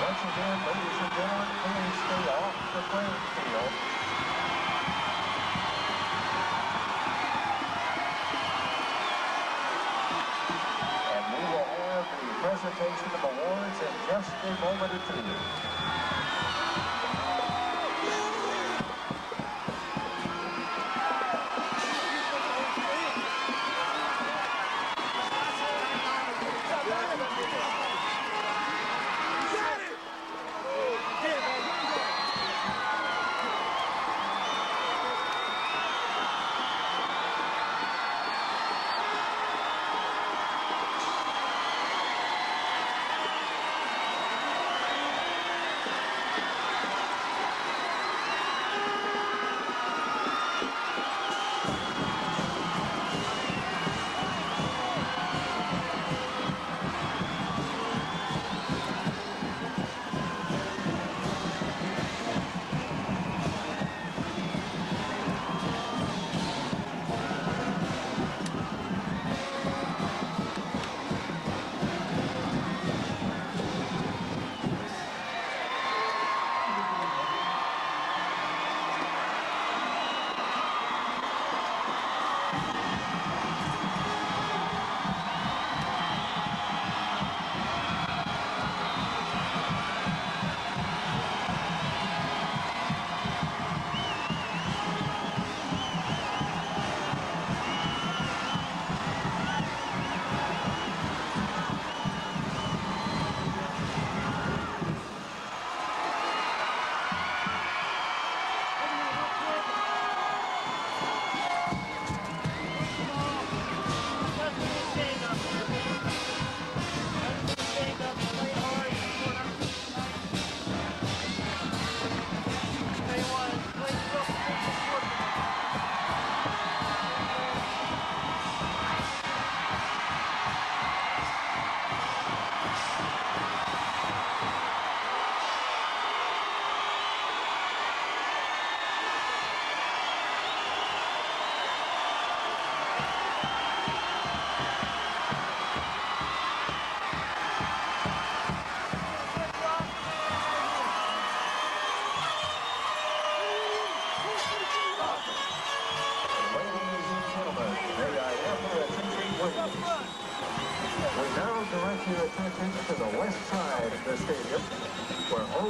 Once again, ladies and gentlemen, please stay off the playing field. And we will have the presentation of awards in just a moment or two.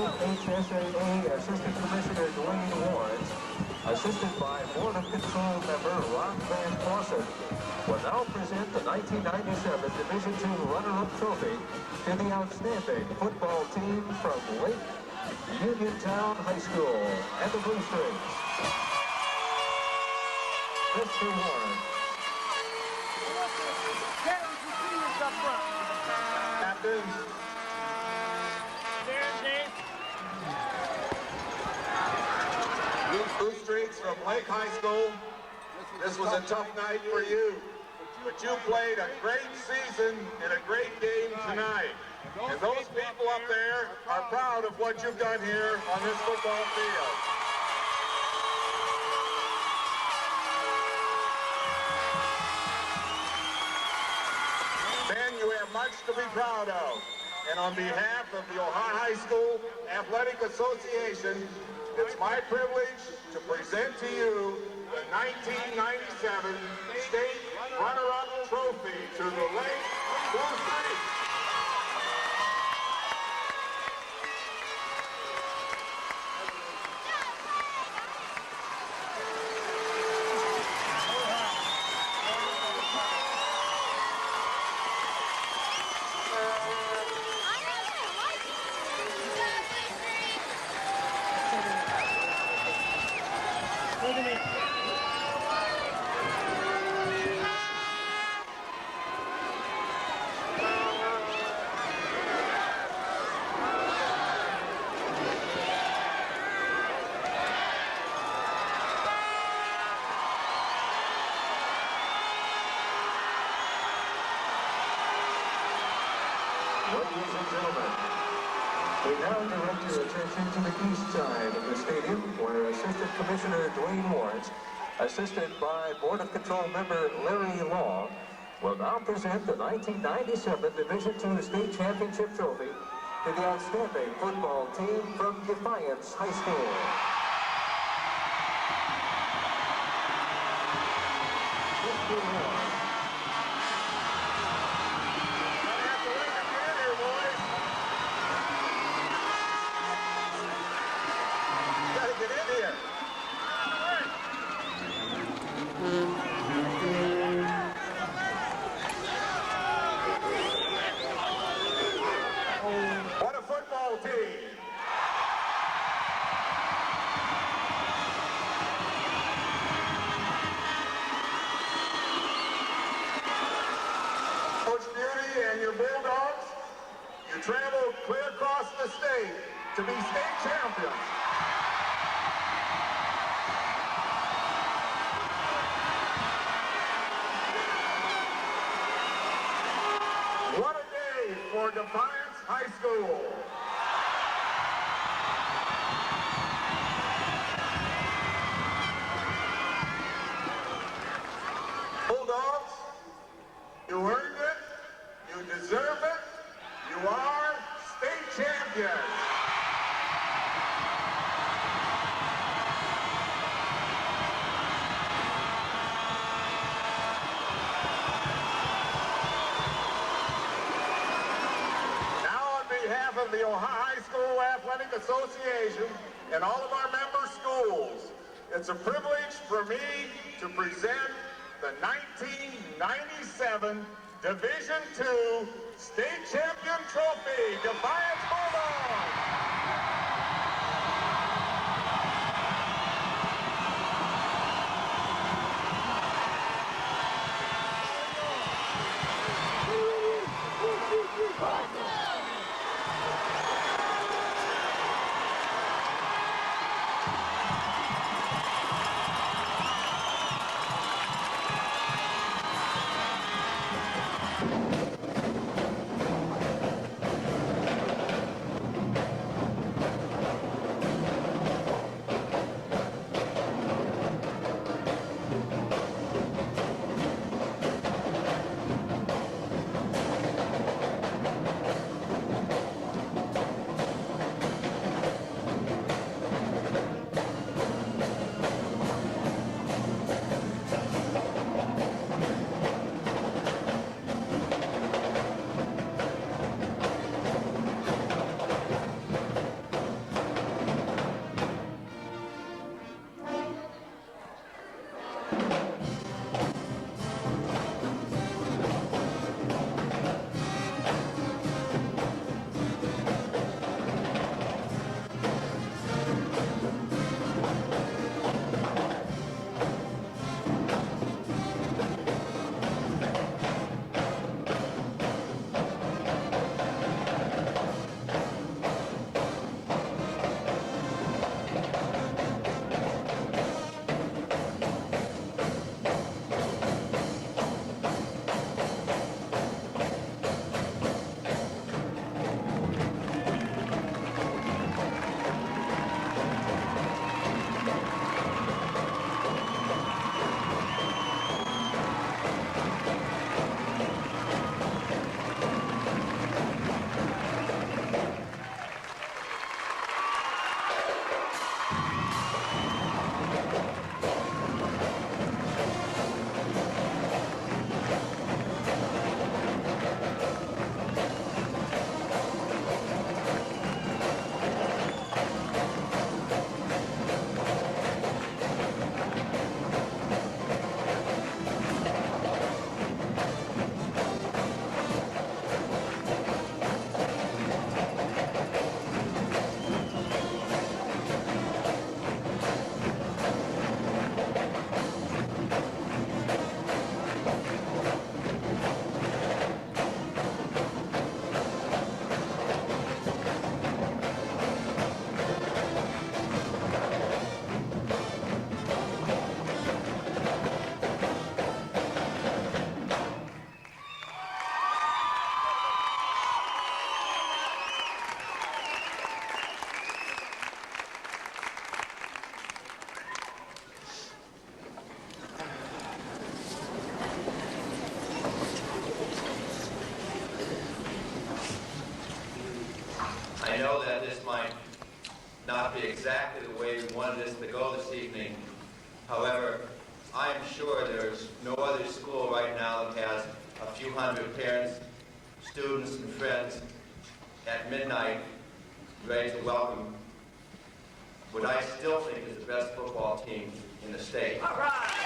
HSAA Assistant Commissioner Dwayne Warren, assisted by Board of Control member Ron Van Fossen, will now present the 1997 Division II runner-up trophy to the outstanding football team from Lake Uniontown High School and the Blue Strings. Mr. Warren. Captain. Blue Streaks from Lake High School, this was a tough night for you, but you played a great season and a great game tonight. And those people up there are proud of what you've done here on this football field. Ben, you have much to be proud of. And on behalf of the Ohio High School Athletic Association, it's my privilege to present to you the 1997 State Runner-Up Trophy to the Lake Blue Streaks. Ladies and gentlemen, we now direct your attention to the east side of the stadium, where Assistant Commissioner Dwayne Warren, assisted by Board of Control member Larry Law, will now present the 1997 Division II State Championship Trophy to the outstanding football team from Defiance High School. Mr. Warren. What a football team! Coach Beauty and your Bulldogs, you traveled clear across the state to be state champions. What a day for Defiance High School. Bulldogs, you earned it, you deserve it, you are state champions. Of the Ohio High School Athletic Association and all of our member schools, it's a privilege for me to present the 1997 Division II State Champion Trophy, Defiance Bulldogs. I know that this might not be exactly the way we wanted this to go this evening. However, I am sure there's no other school right now that has a few hundred parents, students, and friends at midnight ready to welcome what I still think is the best football team in the state. All right.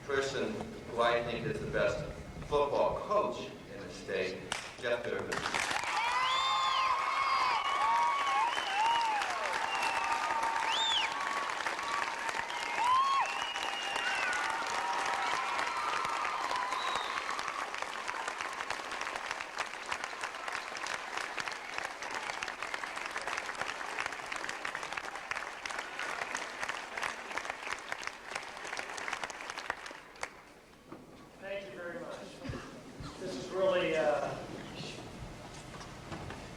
Person who I think is the best football coach in the state, Jeff Durbin.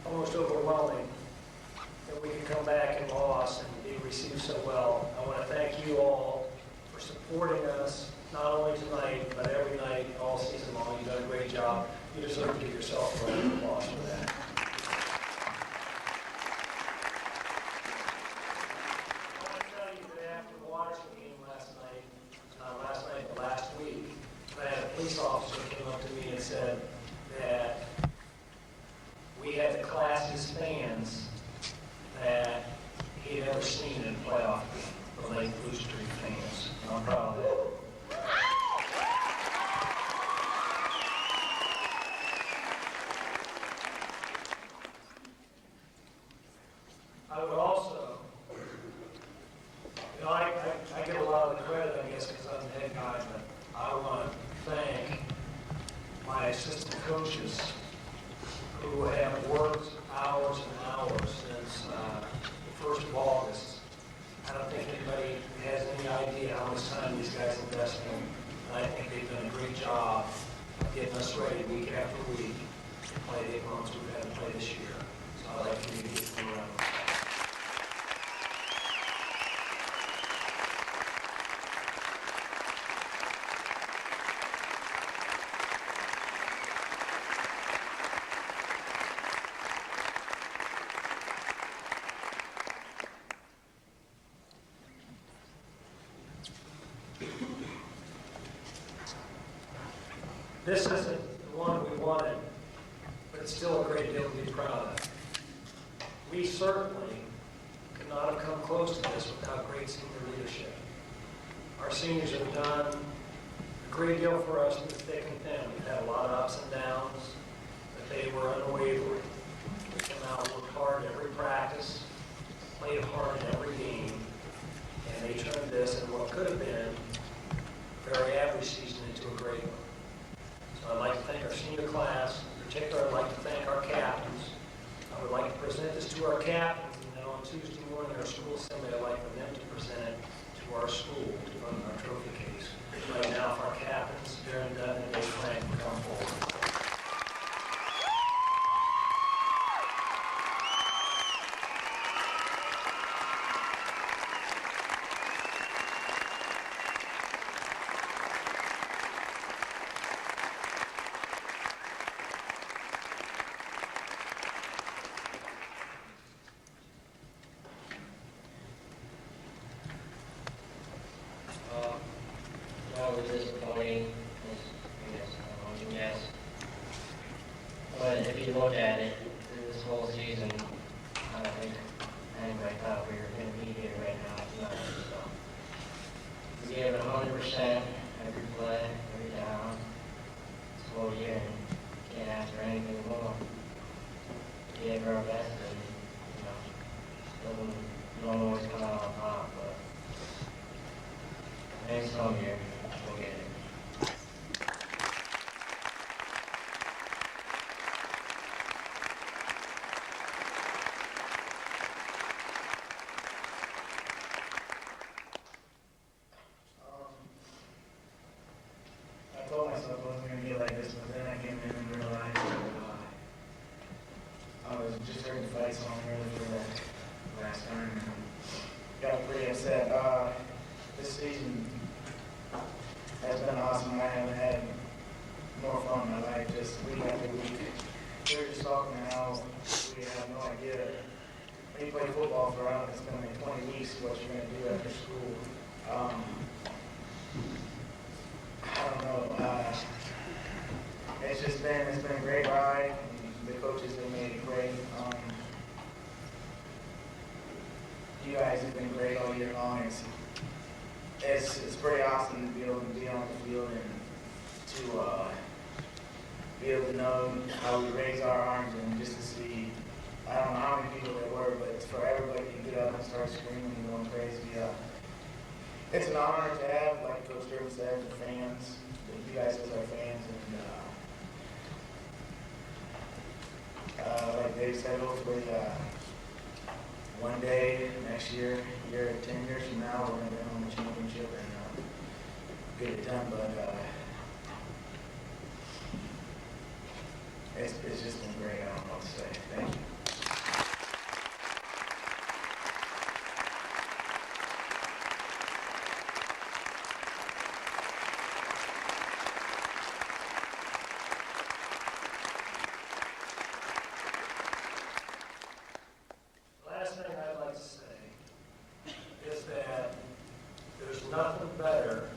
Almost overwhelming that we could come back and lost and be received so well. I want to thank you all for supporting us, not only tonight, but every night, all season long. You've done a great job. You deserve to give yourself a round of applause for that. I want to tell you that after the Watterson game last week, I had a police officer came up to me and said that we had the classiest fans that he had ever seen in a playoff game, the Lake Blue Street fans. And I'm proud of that. I would also, I get a lot of the credit, I guess, because I'm the head guy, but I want to thank my assistant coaches who have worked hours and hours since the 1st of August. I don't think anybody has any idea how much time these guys invest in. And I think they've done a great job of getting us ready week after week to play the opponents we've had to play this year. So I'd like for you to get through around. This isn't the one we wanted, but it's still a great deal to be proud of. We certainly could not have come close to this without great senior leadership. Our seniors have done a great deal for us through thick and thin. We've had a lot of ups and downs, but they were unwavering. We came out and worked hard in every practice, played hard in every game, and they turned this in what could have been a very average season into a great one. I'd like to thank our senior class. In particular, I'd like to thank our captains. I would like to present this to our captains, and then on Tuesday morning, our school assembly, I'd like for them to present it to our school to put in our trophy case. Right now, if our captains, Darren Dutton and Dave Frank, will come forward. But if you look at it, this whole season, I don't think anybody thought we were going to be here right now tonight. So we gave it 100% every play, every down. This whole year, and can't ask for anything more. We gave our best, and don't always come out on top, but maybe some year we'll get it. has been awesome. I haven't had more fun in my life, just week after week. We were just talking how we have no idea. When you play football for around, it's been like 20 weeks, what you're going to do after school. I don't know. It's been a great ride. And the coaches have made it great. You guys have been great all year long. It's pretty awesome to be able to be on the field and to be able to know how we raise our arms and just to see, I don't know how many people there were, but it's for everybody to get up and start screaming and going crazy. It's an honor to have, like Coach Durham said, the fans, you guys as our fans, and like Dave said, hopefully one day, next year, 10 years from now, we're going to win the championship and get it done, but it's just been great. I don't know what to say. Thank you. Last thing I'd like to say is that there's nothing better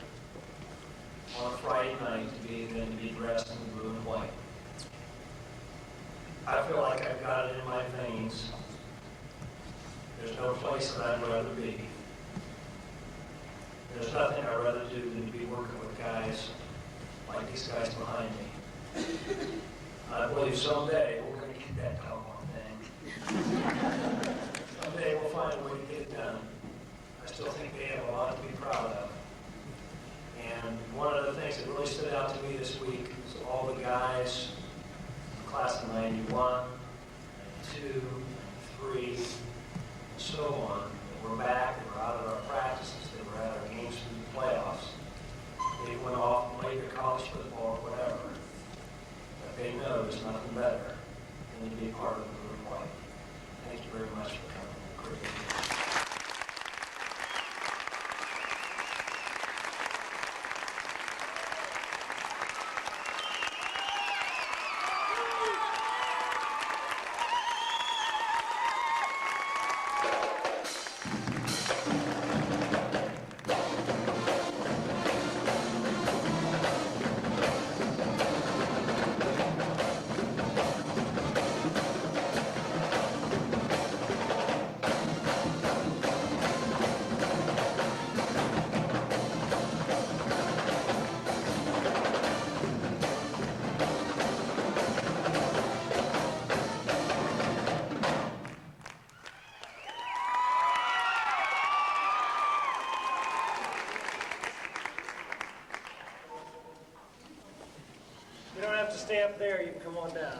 on a Friday night than to be dressed in blue and white. I feel like I've got it in my veins. There's no place that I'd rather be. There's nothing I'd rather do than to be working with guys like these guys behind me. I believe someday we're going to get that doggone thing. Someday we'll find a way to get it done. I still think they have a lot to be proud of. And one of the things that really stood out to me this week is all the guys, class of 91, 92, 3, and so on. We're back, they were out at our practices, they were at our games through the playoffs. They went off and played their college football or whatever. But they know there's nothing better than to be part of the blue and white. Thank you very much for coming. You don't have to stay up there, you can come on down.